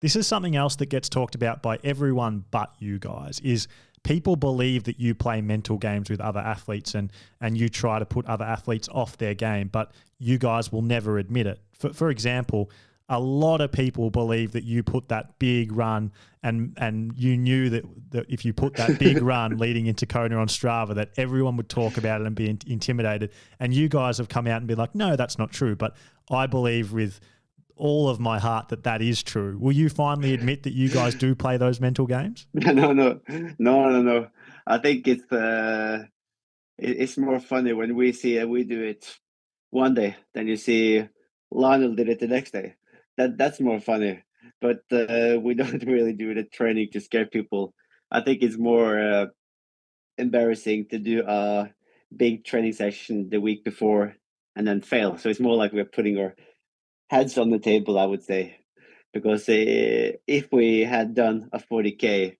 This is something else that gets talked about by everyone but you guys, is people believe that you play mental games with other athletes and you try to put other athletes off their game, but you guys will never admit it. For example, a lot of people believe that you put that big run and you knew that if you put that big run leading into Kona on Strava, that everyone would talk about it and be intimidated. And you guys have come out and be like, no, that's not true. But I believe with all of my heart that is true. Will you finally admit that you guys do play those mental games? No. I think it's more funny when we see we do it one day, then you see Lionel did it the next day. That's more funny. But we don't really do the training to scare people. I think it's more embarrassing to do a big training session the week before and then fail. So it's more like we're putting our heads on the table, I would say, because if we had done a 40K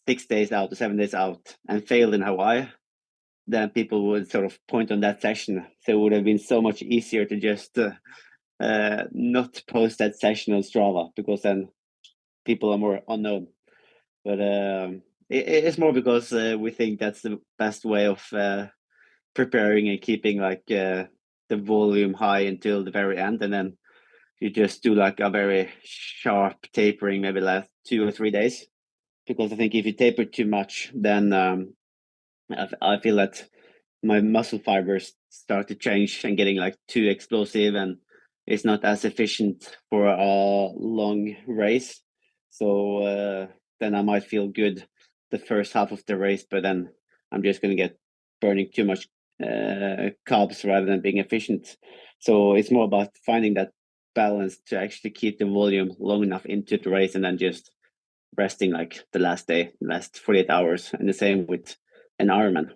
6 days out or 7 days out and failed in Hawaii, then people would sort of point on that session. So it would have been so much easier to just not post that session on Strava, because then people are more unknown. But it's more because we think that's the best way of preparing and keeping like the volume high until the very end, and then you just do like a very sharp tapering, maybe last 2 or 3 days. Because I think if you taper too much, then I feel that my muscle fibers start to change and getting like too explosive, and it's not as efficient for a long race. So then I might feel good the first half of the race, but then I'm just going to get burning too much carbs rather than being efficient. So it's more about finding that balance to actually keep the volume long enough into the race, and then just resting like the last day, last 48 hours. And the same with an Ironman.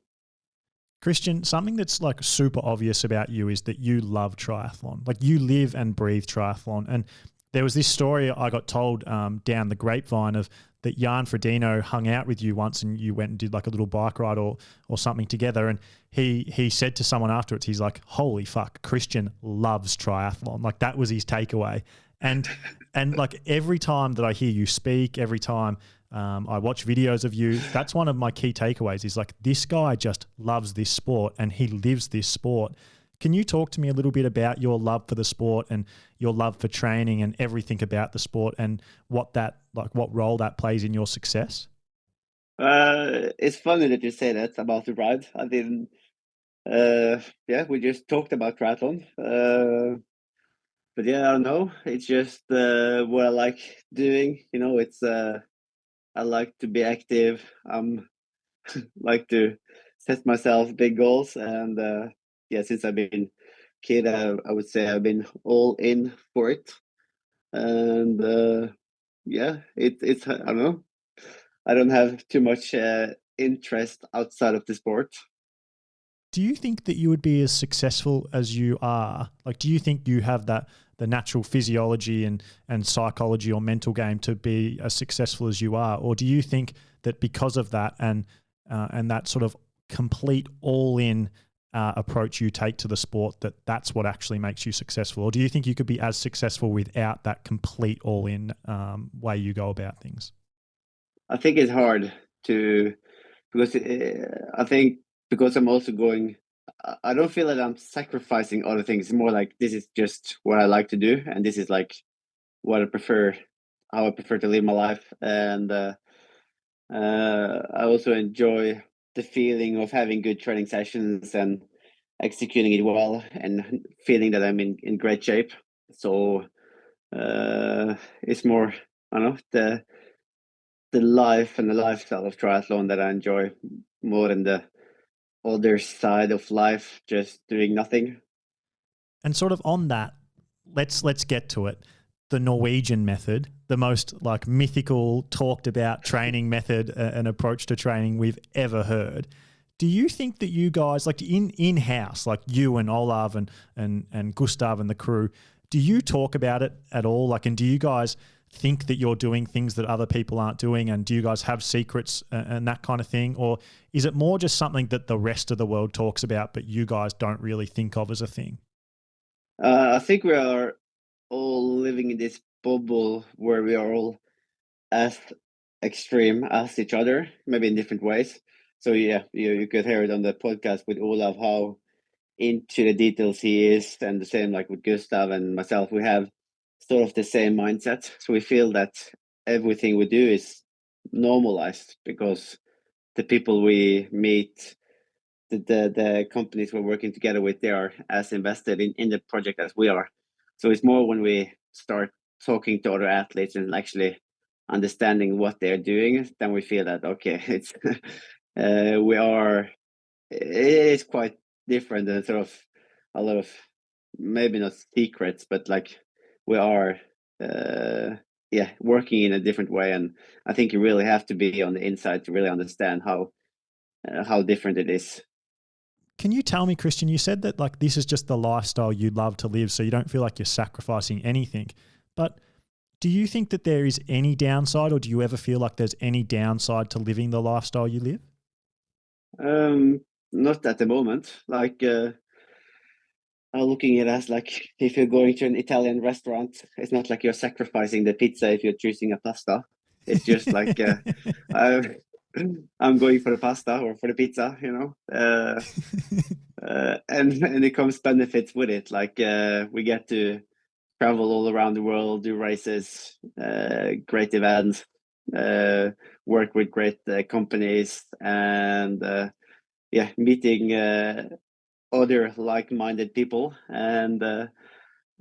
Kristian, something that's like super obvious about you is that you love triathlon. Like you live and breathe triathlon. And there was this story I got told down the grapevine of that Jan Frodeno hung out with you once and you went and did like a little bike ride or something together. And he said to someone afterwards, he's like, holy fuck, Kristian loves triathlon. Like that was his takeaway. And like every time that I hear you speak, every time I watch videos of you, that's one of my key takeaways is like this guy just loves this sport and he lives this sport. Can you talk to me a little bit about your love for the sport and your love for training and everything about the sport and what role that plays in your success? It's funny that you say that about the ride. I didn't. We just talked about triathlon. But yeah, I don't know. It's just what I like doing. You know, it's I like to be active. Like to set myself big goals, and since I've been kid, I would say I've been all in for it. And it's I don't know. I don't have too much interest outside of the sport. Do you think that you would be as successful as you are? Like, do you think you have the natural physiology and psychology or mental game to be as successful as you are? Or do you think that because of that and that sort of complete all-in approach you take to the sport, that's what actually makes you successful? Or do you think you could be as successful without that complete all-in way you go about things? I think it's hard to, because I think because I'm also going, I don't feel that I'm sacrificing other things. It's more like this is just what I like to do, and this is like what I prefer, how I prefer to live my life. And I also enjoy the feeling of having good training sessions and executing it well and feeling that I'm in great shape. So it's more, I don't know, the life and the lifestyle of triathlon that I enjoy more than the other side of life, just doing nothing. And sort of on that, let's get to it. The Norwegian method, the most like mythical, talked about training method and approach to training we've ever heard. Do you think that you guys, like in-house, like you and Olav and Gustav and the crew, do you talk about it at all? Like, and do you guys think that you're doing things that other people aren't doing? And do you guys have secrets and that kind of thing? Or is it more just something that the rest of the world talks about, but you guys don't really think of as a thing? I think we are all living in this bubble where we are all as extreme as each other, maybe in different ways. So yeah, you could hear it on the podcast with Olav, how into the details he is, and the same like with Gustav and myself. We have sort of the same mindset, so we feel that everything we do is normalized because the people we meet, the companies we're working together with, they are as invested in the project as we are. So it's more when we start talking to other athletes and actually understanding what they're doing, then we feel that okay, it's we are, it is quite different and sort of a lot of, maybe not secrets, but like we are working in a different way. And I think you really have to be on the inside to really understand how different it is. Can you tell me, Kristian, you said that like this is just the lifestyle you love to live, so you don't feel like you're sacrificing anything. But do you think that there is any downside, or do you ever feel like there's any downside to living the lifestyle you live? not at the moment. Like I'm looking at it as like if you're going to an Italian restaurant, it's not like you're sacrificing the pizza if you're choosing a pasta. It's just like I, I'm going for the pasta or for the pizza, you know. And it comes benefits with it. Like we get to travel all around the world, do races, great events, work with great companies, and yeah, meeting other like-minded people. And uh,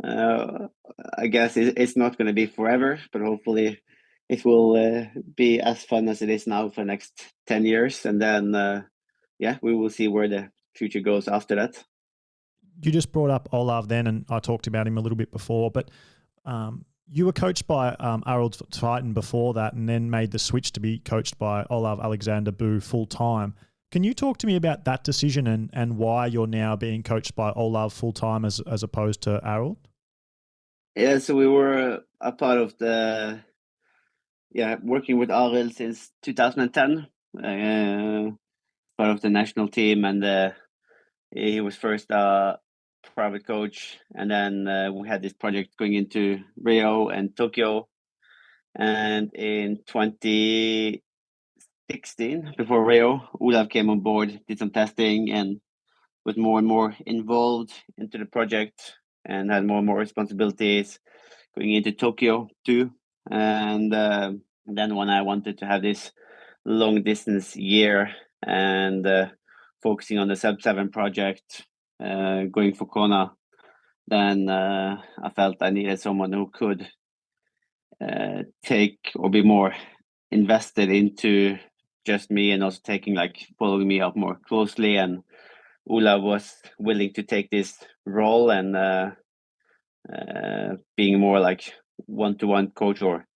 I guess it's not going to be forever, but hopefully it will be as fun as it is now for the next 10 years. And then, yeah, we will see where the future goes after that. You just brought up Olav then, and I talked about him a little bit before, but you were coached by Arild Tveiten before that, and then made the switch to be coached by Olav Alexander Boo full time. Can you talk to me about that decision and why you're now being coached by Olav full time as opposed to Arild? Yeah, so we were a part of the working with Arild since 2010, part of the national team, and he was first a private coach, and then we had this project going into Rio and Tokyo. And in 2016, before Rio, Olav came on board, did some testing, and was more and more involved into the project and had more and more responsibilities going into Tokyo too. And then when I wanted to have this long distance year and focusing on the Sub 7 project, going for Kona, then I felt I needed someone who could take or be more invested into just me, and also following me up more closely. And Olav was willing to take this role and being more like one-to-one coach, or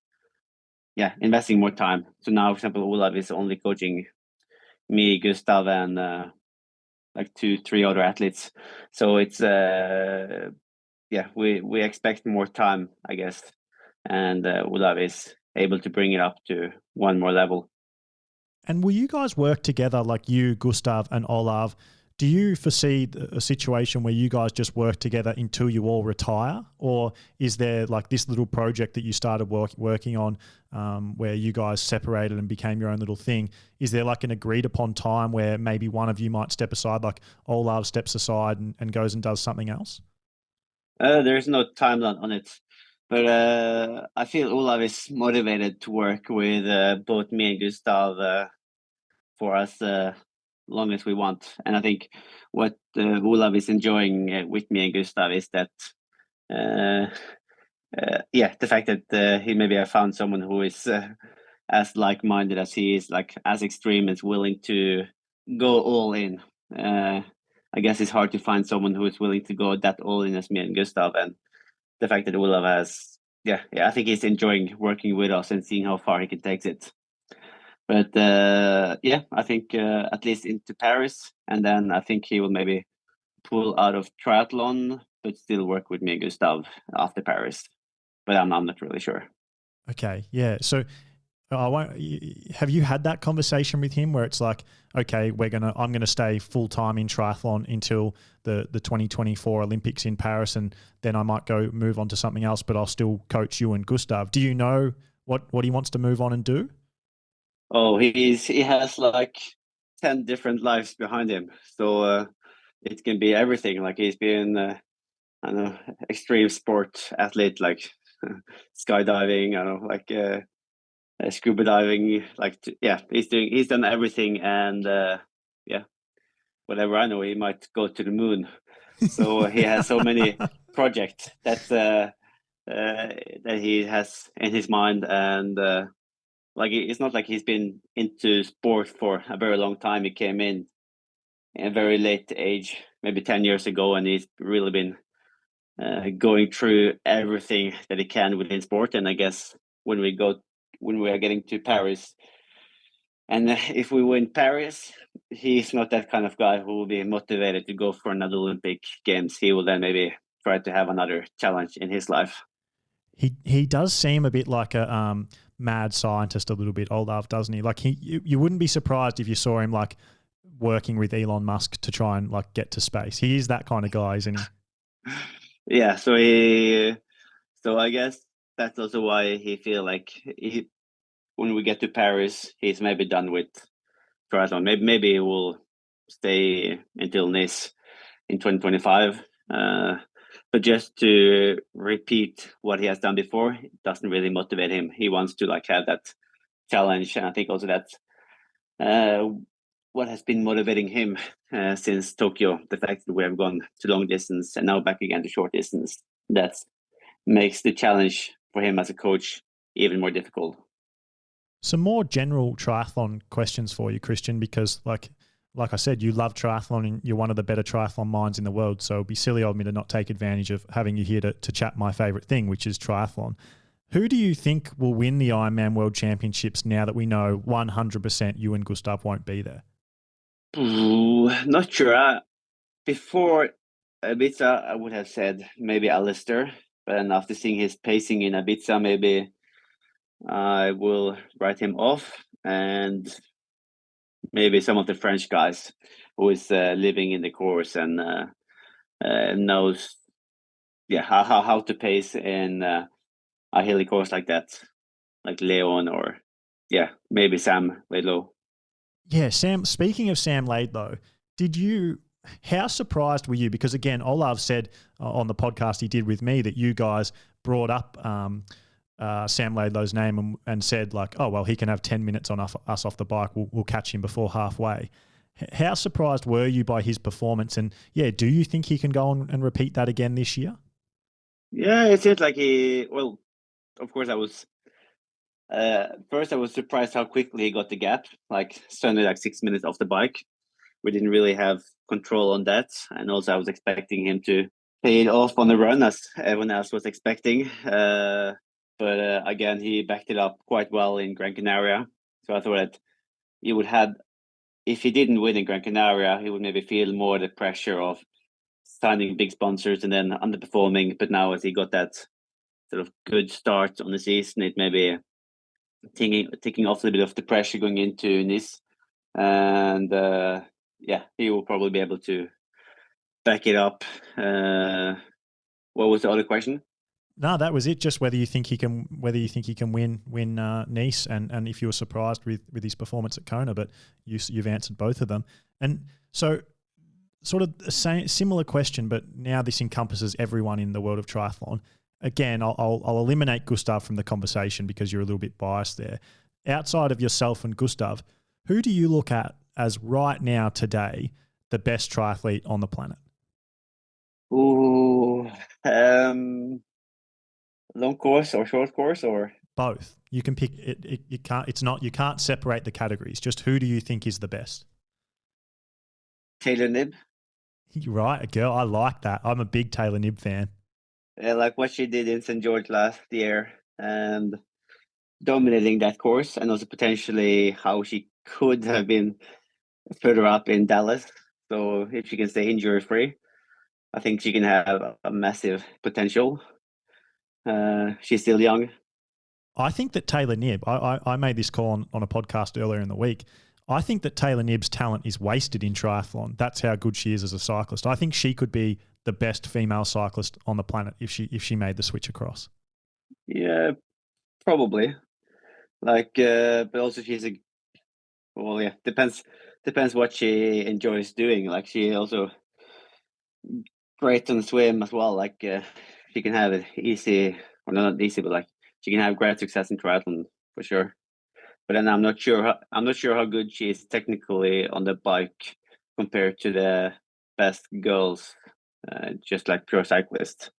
investing more time. So now, for example, Olav is only coaching me, Gustav, and like 2-3 other athletes. So it's we expect more time, I guess, and Olav is able to bring it up to one more level. And will you guys work together, like you, Gustav, and Olav? Do you foresee a situation where you guys just work together until you all retire? Or is there like this little project that you started working on where you guys separated and became your own little thing? Is there like an agreed upon time where maybe one of you might step aside, like Olav steps aside and goes and does something else? There's no timeline on it. But I feel Olav is motivated to work with both me and Gustav for as long as we want. And I think what Olav is enjoying with me and Gustav is that, the fact that he maybe have found someone who is as like-minded as he is, like as extreme, as willing to go all in. I guess it's hard to find someone who is willing to go that all in as me and Gustav. And the fact that Olav has, I think he's enjoying working with us and seeing how far he can take it. But I think at least into Paris, and then I think he will maybe pull out of triathlon, but still work with me and Gustav after Paris. But I'm not really sure. Okay, yeah. So have you had that conversation with him where it's like, okay, I'm gonna stay full time in triathlon until the 2024 Olympics in Paris, and then I might go move on to something else, but I'll still coach you and Gustav. Do you know what he wants to move on and do? Oh, he has like 10 different lives behind him, so it can be everything. Like he's been I don't know, extreme sport athlete, like skydiving, I don't know, like scuba diving, he's done everything. And whatever I know, he might go to the moon. So he has so many projects that he has in his mind. And like it's not like he's been into sport for a very long time. He came in a very late age, maybe 10 years ago, and he's really been going through everything that he can within sport. And I guess when we are getting to Paris, and if we win Paris, he's not that kind of guy who will be motivated to go for another Olympic Games. He will then maybe try to have another challenge in his life. He does seem a bit like a mad scientist, a little bit, Olav, doesn't he? Like you wouldn't be surprised if you saw him like working with Elon Musk to try and like get to space. He is that kind of guy, isn't he? Yeah, so I guess that's also why he feel like when we get to Paris, he's maybe done with triathlon. Maybe he will stay until Nice in 2025. But just to repeat what he has done before, it doesn't really motivate him. He wants to like have that challenge, and I think also that's what has been motivating him since Tokyo. The fact that we have gone to long distance and now back again to short distance. That makes the challenge for him as a coach even more difficult. Some more general triathlon questions for you, Kristian, because like I said, you love triathlon and you're one of the better triathlon minds in the world. So it'd be silly of me to not take advantage of having you here to chat my favorite thing, which is triathlon. Who do you think will win the Ironman World Championships now that we know 100% you and Gustav won't be there? Ooh, not sure. Before Ibiza, I would have said maybe Alistair, but then after seeing his pacing in Ibiza, maybe I will write him off, and maybe some of the French guys who is living in the course and knows, how to pace in a hilly course like that, like Leon or maybe Sam Laidlow. Yeah, Sam. Speaking of Sam Laidlow, how surprised were you? Because again, Olav said on the podcast he did with me that you guys brought up Sam Laidlow's name and said like, oh, well, he can have 10 minutes on us off the bike. We'll catch him before halfway. How surprised were you by his performance? And do you think he can go on and repeat that again this year? Yeah, it seems like of course I was, first I was surprised how quickly he got the gap, like suddenly like 6 minutes off the bike. We didn't really have control on that. And also I was expecting him to pay it off on the run as everyone else was expecting. But again, he backed it up quite well in Gran Canaria. So I thought that he would have, if he didn't win in Gran Canaria, he would maybe feel more the pressure of signing big sponsors and then underperforming. But now as he got that sort of good start on the season, it may be taking off a little bit of the pressure going into Nice. And he will probably be able to back it up. What was the other question? No, that was it. Just whether you think he can win Nice, and if you were surprised with his performance at Kona, but you've answered both of them. And so, sort of the similar question, but now this encompasses everyone in the world of triathlon. Again, I'll eliminate Gustav from the conversation because you're a little bit biased there. Outside of yourself and Gustav, who do you look at as right now today the best triathlete on the planet? Ooh, long course or short course or both. You can pick it. You can't separate the categories. Just who do you think is the best? Taylor Knibb. You're right, girl. I like that. I'm a big Taylor Knibb fan. Yeah, like what she did in St. George last year and dominating that course, and also potentially how she could have been further up in Dallas. So if she can stay injury free, I think she can have a massive potential. She's still young. I think that Taylor Knibb, I made this call on a podcast earlier in the week. I think that Taylor Knibb's talent is wasted in triathlon. That's how good she is as a cyclist. I think she could be the best female cyclist on the planet if she made the switch across. Yeah, probably. Like, but also she's depends what she enjoys doing. Like she also great on swim as well. Like she can have it easy, or not easy, but like she can have great success in triathlon for sure. But then I'm not sure how good she is technically on the bike compared to the best girls, just like pure cyclists.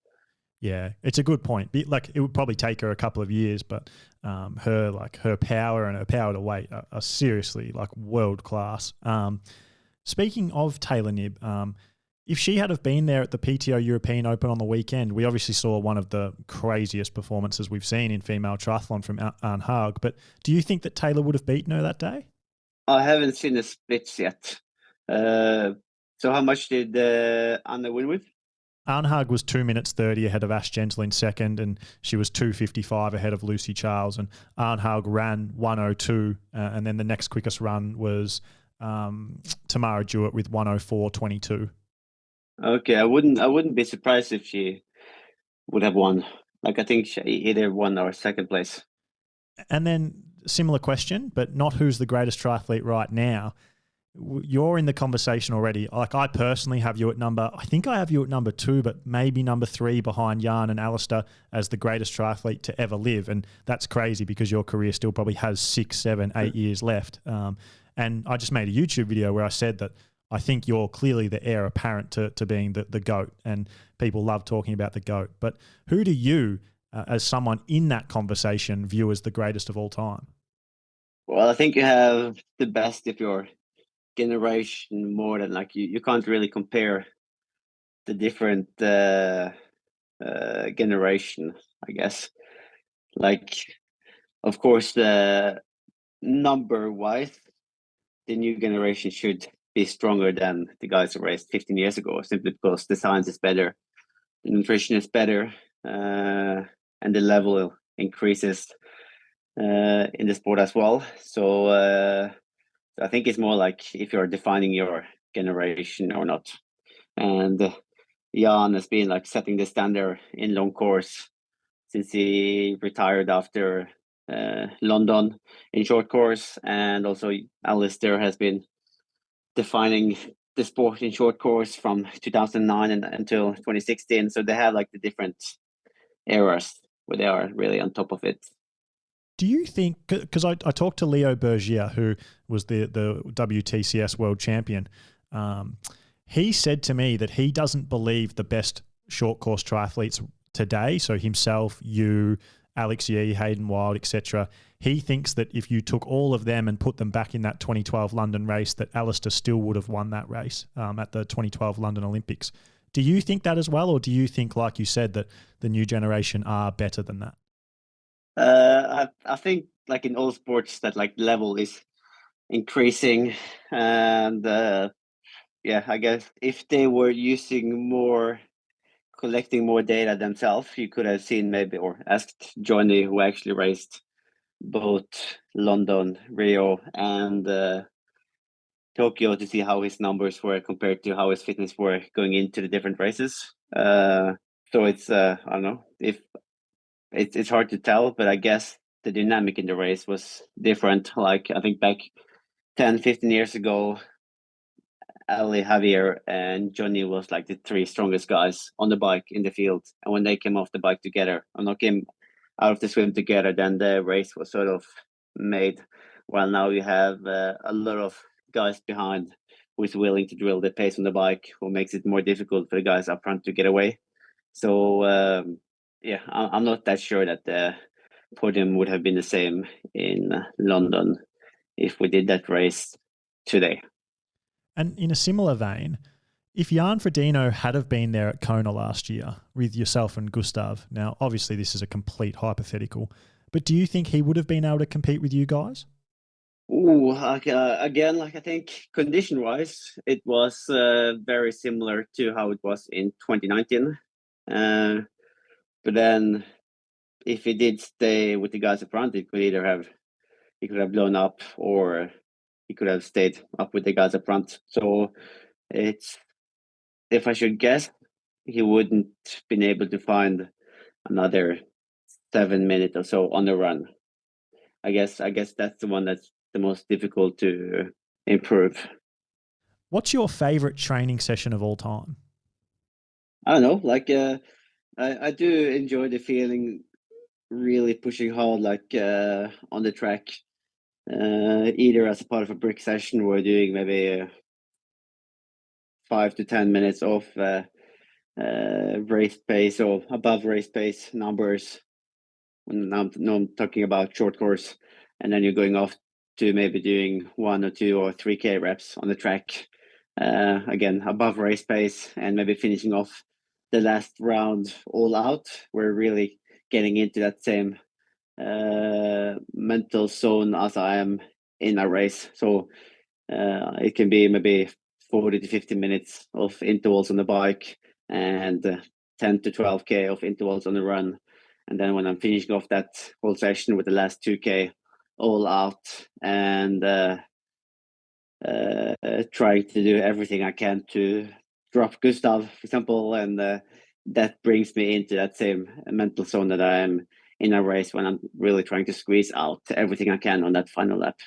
Yeah, it's a good point. Like it would probably take her a couple of years, but her power and her power to weight are seriously like world class. Speaking of Taylor Knibb, if she had have been there at the PTO European Open on the weekend, we obviously saw one of the craziest performances we've seen in female triathlon from Arne Haag. But do you think that Taylor would have beaten her that day? I haven't seen the splits yet. So how much did Anna win with? Arne Haag was 2 minutes 30 ahead of Ash Gentle in second, and she was 2:55 ahead of Lucy Charles. And Arne Haag ran 1:02, and then the next quickest run was Tamara Jewett with 104.22. Okay, I wouldn't be surprised if she would have won. Like I think she either won or second place. And then similar question, but not who's the greatest triathlete right now. You're in the conversation already. Like I personally have you at I think I have you at number 2, but maybe number 3 behind Jan and Alistair as the greatest triathlete to ever live. And that's crazy because your career still probably has 6, 7, 8 years left. And I just made a YouTube video where I said that I think you're clearly the heir apparent to being the GOAT, and people love talking about the GOAT. But who do you, as someone in that conversation, view as the greatest of all time? Well, I think you have the best if you're generation more than like you can't really compare the different generation, I guess. Like, of course, the number wise, the new generation should be stronger than the guys who raced 15 years ago, simply because the science is better, the nutrition is better, and the level increases in the sport as well. So I think it's more like if you're defining your generation or not. And Jan has been like setting the standard in long course since he retired after London in short course, and also Alistair has been defining the sport in short course from 2009 until 2016. So they have like the different eras where they are really on top of it. Do you think, because I talked to Leo Bergier, who was the WTCS World Champion, he said to me that he doesn't believe the best short course triathletes today, so himself, you, Alex Yee, Hayden Wild, etc., he thinks that if you took all of them and put them back in that 2012 London race, that Alistair still would have won that race at the 2012 London Olympics. Do you think that as well, or do you think, like you said, that the new generation are better than that? I think like in all sports that like level is increasing, and I guess if they were collecting more data themselves, you could have seen maybe or asked Johnny, who actually raced both London, Rio, and Tokyo, to see how his numbers were compared to how his fitness were going into the different races. So it's I don't know if it's hard to tell, but I guess the dynamic in the race was different. Like I think back 10, 15 years ago, Ali, Javier, and Johnny was like the 3 strongest guys on the bike in the field. And when they came off the bike together, or not came out of the swim together, then the race was sort of made. While now you have a lot of guys behind who is willing to drill the pace on the bike, who makes it more difficult for the guys up front to get away. So I'm not that sure that the podium would have been the same in London if we did that race today. And in a similar vein, if Jan Frodeno had have been there at Kona last year with yourself and Gustav, now obviously this is a complete hypothetical, but do you think he would have been able to compete with you guys? Ooh, again, like I think condition-wise, it was very similar to how it was in 2019. But then, if he did stay with the guys up front, he could have blown up, or he could have stayed up with the guys up front. So it's, if I should guess, he wouldn't been able to find another 7 minutes or so on the run. I guess that's the one that's the most difficult to improve. What's your favorite training session of all time? I don't know, like I do enjoy the feeling really pushing hard, like on the track, either as a part of a brick session or doing maybe 5 to 10 minutes of race pace or above race pace numbers. Now I'm talking about short course, and then you're going off to maybe doing 1 or 2 or 3K reps on the track, again above race pace, and maybe finishing off the last round all out. We're really getting into that same mental zone as I am in a race. So it can be maybe 40 to 50 minutes of intervals on the bike, and 10 to 12K of intervals on the run. And then when I'm finishing off that whole session with the last 2K all out, and trying to do everything I can to drop Gustav, for example, and that brings me into that same mental zone that I am in a race when I'm really trying to squeeze out everything I can on that final lap.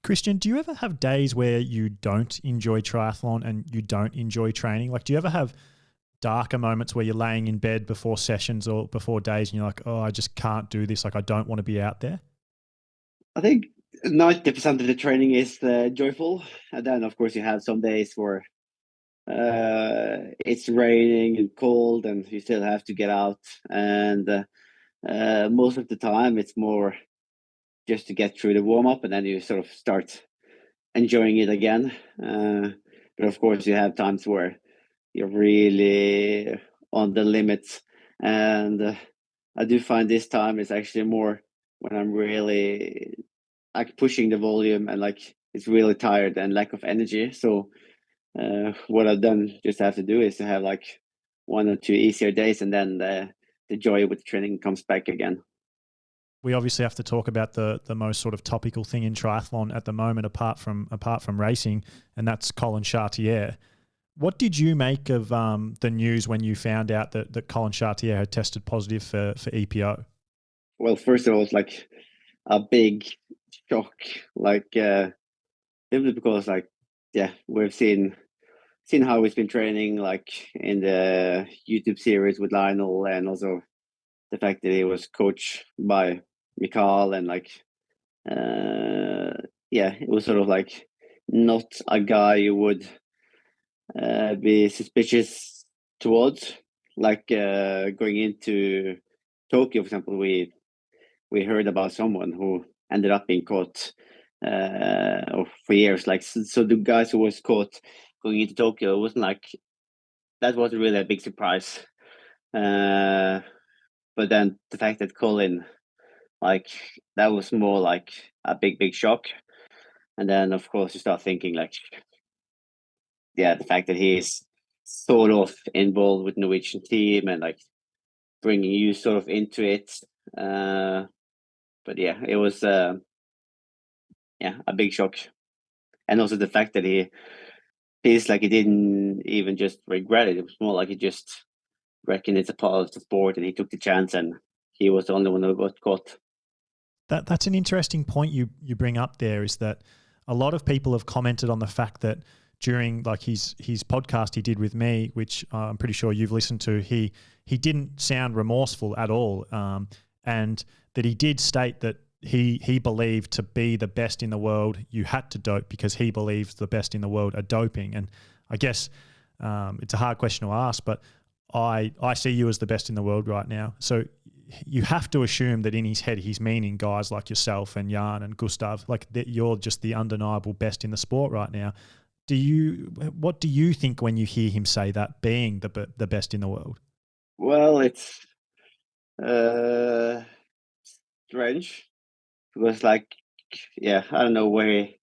Kristian, do you ever have days where you don't enjoy triathlon and you don't enjoy training? Like, do you ever have darker moments where you're laying in bed before sessions or before days and you're like, oh, I just can't do this. Like, I don't want to be out there? I think 90% of the training is joyful. And then, of course, you have some days where it's raining and cold and you still have to get out. And most of the time, it's more just to get through the warm up and then you sort of start enjoying it again. But of course, you have times where you're really on the limits. And I do find this time is actually more when I'm really like pushing the volume and like it's really tired and lack of energy. So what I've done just have to do is to have like 1 or 2 easier days, and then the joy with the training comes back again. We obviously have to talk about the most sort of topical thing in triathlon at the moment, apart from racing, and that's Colin Chartier. What did you make of the news when you found out that Colin Chartier had tested positive for EPO? Well, first of all, it's like a big shock, like simply because like we've seen how he's been training, like in the YouTube series with Lionel, and also the fact that he was coached by Mikael, and like it was sort of like not a guy you would be suspicious towards. Like going into Tokyo, for example, we heard about someone who ended up being caught for years. Like so the guys who was caught going into Tokyo wasn't like that wasn't really a big surprise. But then the fact that Colin, like that was more like a big shock. And then of course you start thinking like, the fact that he's sort of involved with Norwegian team and like bringing you sort of into it. But yeah, it was a big shock. And also the fact that he feels like he didn't even just regret it. It was more like he just reckoned it's a part of the sport and he took the chance and he was the only one who got caught. That's an interesting point you bring up there, is that a lot of people have commented on the fact that during like his podcast he did with me, which I'm pretty sure you've listened to, he didn't sound remorseful at all, and that he did state that he believed to be the best in the world you had to dope because he believes the best in the world are doping. And I guess it's a hard question to ask, but I see you as the best in the world right now. So you have to assume that in his head he's meaning guys like yourself and Jan and Gustav, like that you're just the undeniable best in the sport right now. What do you think when you hear him say that, being the best in the world? Well, it's strange because like I don't know where he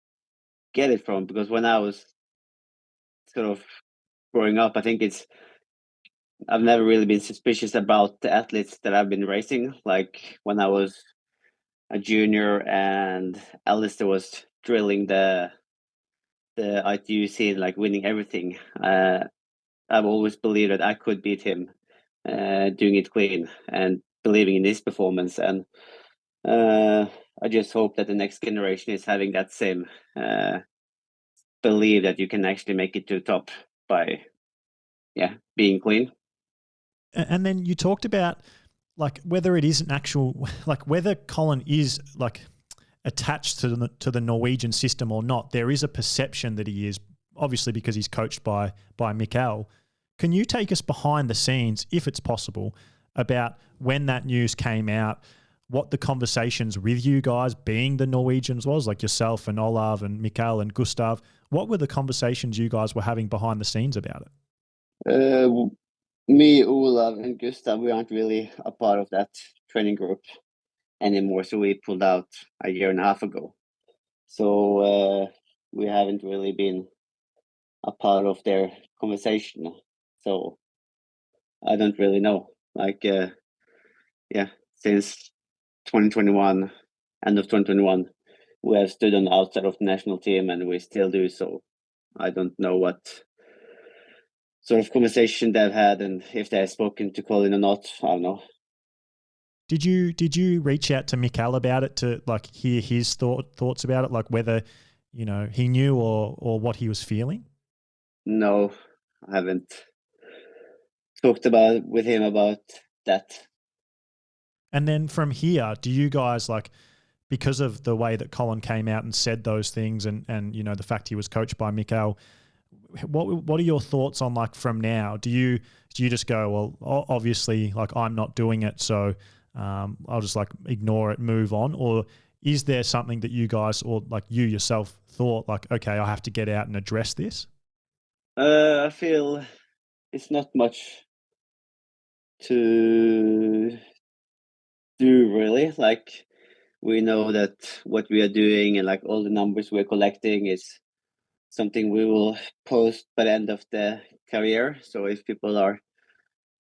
get it from, because when I was sort of growing up, I think I've never really been suspicious about the athletes that I've been racing. Like when I was a junior and Alistair was drilling the ITU scene, like winning everything. I've always believed that I could beat him, doing it clean and believing in his performance. And I just hope that the next generation is having that same belief that you can actually make it to the top by being clean. And then you talked about like whether it is an actual, like whether Colin is like attached to the Norwegian system or not. There is a perception that he is, obviously because he's coached by Mikael. Can you take us behind the scenes, if it's possible, about when that news came out, what the conversations with you guys, being the Norwegians, was, like yourself and Olav and Mikael and Gustav? What were the conversations you guys were having behind the scenes about it? Me, Olav, and Gustav, we aren't really a part of that training group anymore. So we pulled out a year and a half ago. So we haven't really been a part of their conversation. So I don't really know. Like, since 2021, end of 2021, we have stood on the outside of the national team, and we still do. So I don't know what sort of conversation they've had, and if they have spoken to Colin or not. I don't know. Did you reach out to Mikkel about it to like hear his thoughts about it, like whether he knew or what he was feeling? No, I haven't talked with him about that. And then from here, do you guys like, because of the way that Colin came out and said those things, and the fact he was coached by Mikkel, what are your thoughts on like from now? Do you just go, well, obviously like I'm not doing it, so I'll just like ignore it, move on? Or is there something that you guys or like you yourself thought like, okay, I have to get out and address this? I feel it's not much to do really. Like we know that what we are doing and like all the numbers we're collecting is something we will post by the end of the career. So if people are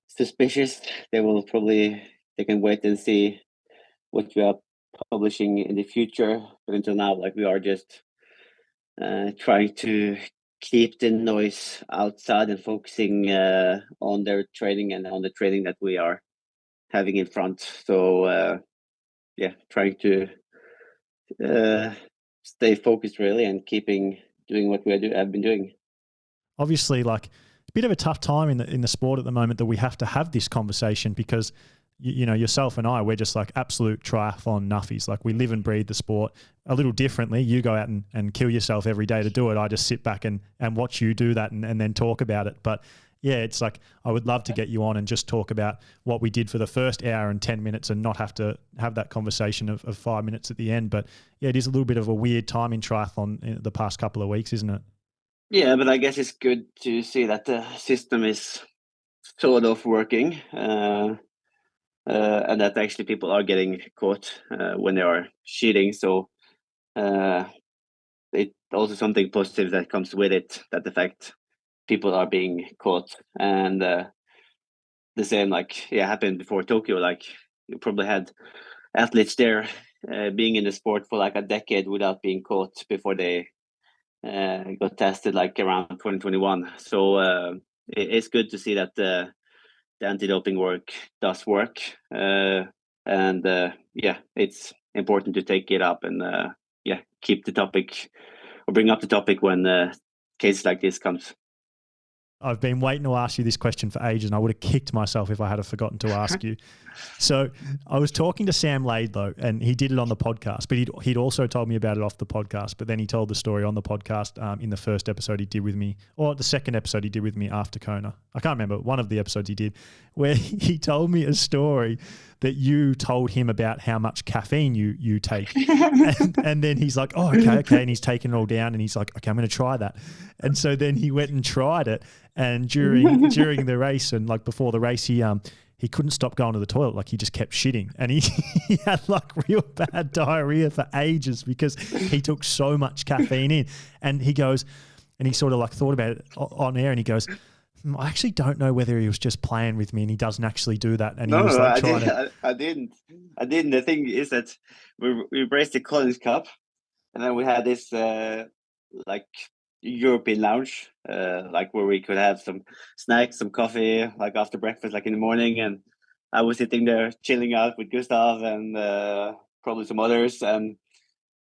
suspicious, they can wait and see what we are publishing in the future. But until now, like we are just trying to keep the noise outside and focusing on their training and on the training that we are having in front. So trying to stay focused really and doing what have been doing. Obviously, like a bit of a tough time in the sport at the moment that we have to have this conversation because yourself and we're just like absolute triathlon nuffies. Like we live and breathe the sport a little differently. You go out and kill yourself every day to do it. I just sit back and watch you do that and then talk about it. But yeah, it's like I would love to get you on and just talk about what we did for the first hour and 10 minutes and not have to have that conversation of 5 minutes at the end. But yeah, it is a little bit of a weird time in triathlon in the past couple of weeks, isn't it? Yeah, but I guess it's good to see that the system is sort of working. And that actually people are getting caught when they are cheating. So it's also something positive that comes with it, that the fact people are being caught. And the same happened before Tokyo. Like you probably had athletes there being in the sport for like a decade without being caught before they got tested like around 2021. So it's good to see that the anti-doping work does work. It's important to take it up and keep the topic or bring up the topic when cases like this comes. I've been waiting to ask you this question for ages, and I would have kicked myself if I had forgotten to ask you. So I was talking to Sam Laidlow, and he did it on the podcast, but he'd also told me about it off the podcast, but then he told the story on the podcast in the first episode he did with me, or the second episode he did with me after Kona. I can't remember, one of the episodes he did, where he told me a story that you told him about how much caffeine you take. and then he's like, oh, okay. And he's taken it all down, and he's like, okay, I'm going to try that. And so then he went and tried it. And during the race and like before the race, he couldn't stop going to the toilet. Like he just kept shitting, and he had like real bad diarrhea for ages because he took so much caffeine in. And he goes, and he sort of like thought about it on air, and he goes, I actually don't know whether he was just playing with me and he doesn't actually do that. And he was like I didn't. The thing is that we raced the Collins Cup, and then we had this like European lounge, like where we could have some snacks, some coffee, like after breakfast, like in the morning. And I was sitting there chilling out with Gustav and probably some others, and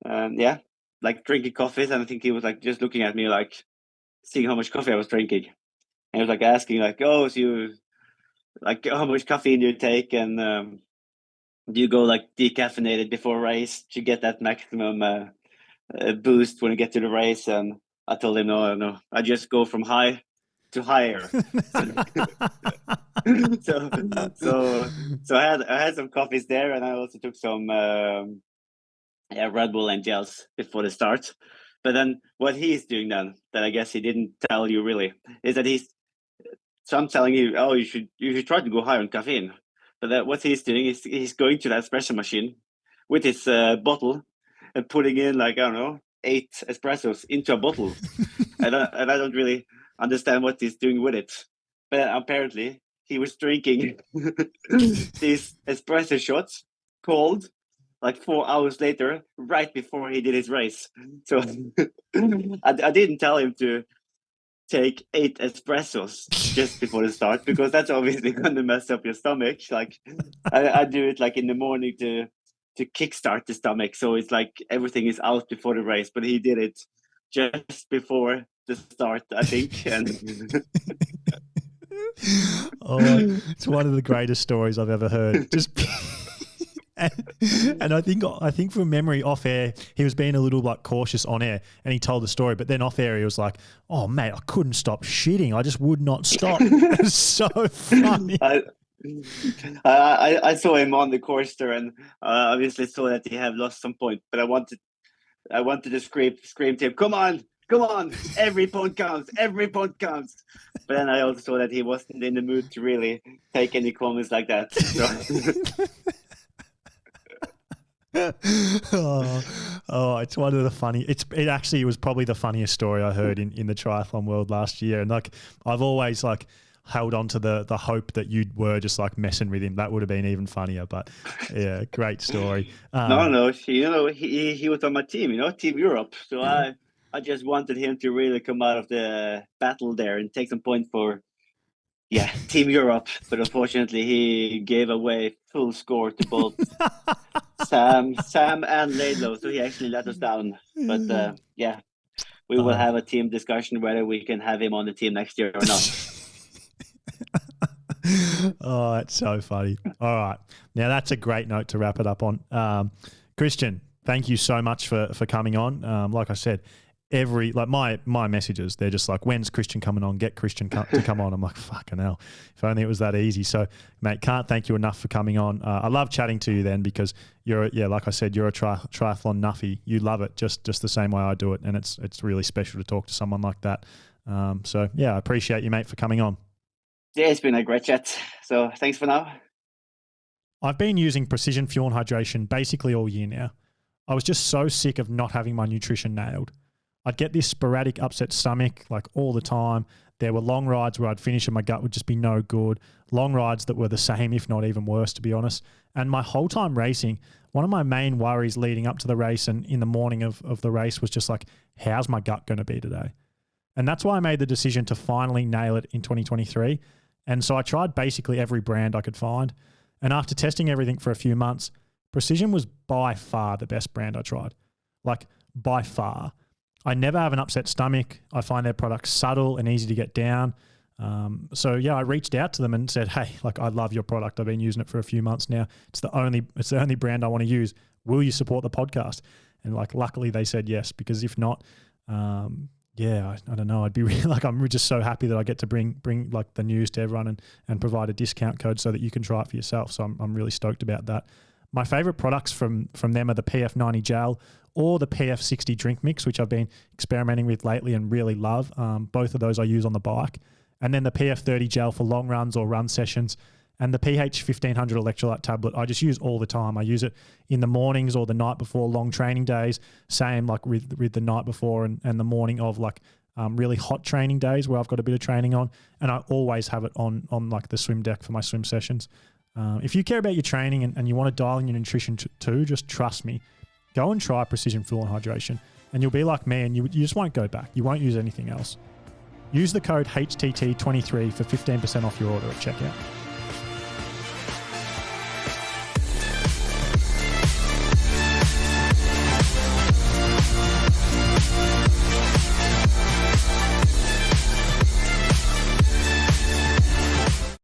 like drinking coffees. And I think he was like just looking at me, like seeing how much coffee I was drinking. And he was like asking, like, "Oh, so you like how much caffeine do you take, and do you go like decaffeinated before race to get that maximum boost when you get to the race?" And I told him, no, I just go from high to higher. so I had some coffees there, and I also took some Red Bull and gels before the start. But then what he's doing then, that I guess he didn't tell you really, is that so I'm telling you, oh, you should try to go higher on caffeine. But what he's doing is he's going to that espresso machine with his bottle and putting in like, I don't know, 8 espressos into a bottle. and I don't really understand what he's doing with it. But apparently he was drinking these espresso shots cold, like 4 hours later, right before he did his race. So I didn't tell him to take 8 espressos just before the start, because that's obviously going to mess up your stomach. Like I do it like in the morning to kickstart the stomach, so it's like everything is out before the race. But he did it just before the start, I think. And oh, it's one of the greatest stories I've ever heard. Just and I think from memory, off air, he was being a little like cautious on air, and he told the story. But then off air, he was like, "Oh mate, I couldn't stop shitting. I just would not stop." It was so funny. I saw him on the course there, and obviously saw that he had lost some point. But I wanted to scream to him, "Come on! Every point counts! Every point counts!" But then I also saw that he wasn't in the mood to really take any comments like that. So. oh, it's one of the funny. It actually was probably the funniest story I heard in the triathlon world last year, and like I've always like held on to the hope that you were just like messing with him. That would have been even funnier. But yeah, great story. No, he was on my team, Team Europe. So I just wanted him to really come out of the battle there and take some points for Team Europe. But unfortunately, he gave away full score to both Sam and Laidlaw, so he actually let us down. But we will have a team discussion whether we can have him on the team next year or not. Oh, that's so funny. All right, now that's a great note to wrap it up on. Kristian, thank you so much for coming on. Like I said, my messages, they're just like, when's Kristian coming on? Get Kristian to come on. I'm like, fucking hell, if only it was that easy. So mate, can't thank you enough for coming on. I love chatting to you then, because like I said, you're a triathlon nuffy. You love it just the same way I do it. And it's really special to talk to someone like that. So I appreciate you, mate, for coming on. Yeah, it's been a great chat. So thanks for now. I've been using Precision Fuel and Hydration basically all year now. I was just so sick of not having my nutrition nailed. I'd get this sporadic upset stomach like all the time. There were long rides where I'd finish and my gut would just be no good. Long rides that were the same, if not even worse, to be honest. And my whole time racing, one of my main worries leading up to the race and in the morning of the race was just like, how's my gut going to be today? And that's why I made the decision to finally nail it in 2023. And so I tried basically every brand I could find. And after testing everything for a few months, Precision was by far the best brand I tried. Like, by far. I never have an upset stomach. I find their products subtle and easy to get down. I reached out to them and said, hey, like, I love your product. I've been using it for a few months now. It's the only brand I want to use. Will you support the podcast? And like, luckily they said yes, because if not, I don't know. I'd be really, like, I'm just so happy that I get to bring like the news to everyone and provide a discount code so that you can try it for yourself. So I'm really stoked about that. My favorite products from them are the PF90 gel or the PF60 drink mix, which I've been experimenting with lately and really love. Both of those I use on the bike. And then the PF30 gel for long runs or run sessions. And the pH 1500 electrolyte tablet, I just use all the time. I use it in the mornings or the night before long training days. Same like with the night before and the morning of like really hot training days where I've got a bit of training on. And I always have it on like the swim deck for my swim sessions. If you care about your training and you want to dial in your nutrition too, just trust me. Go and try Precision Fuel and Hydration, and you'll be like me, and you just won't go back. You won't use anything else. Use the code HTT23 for 15% off your order at checkout.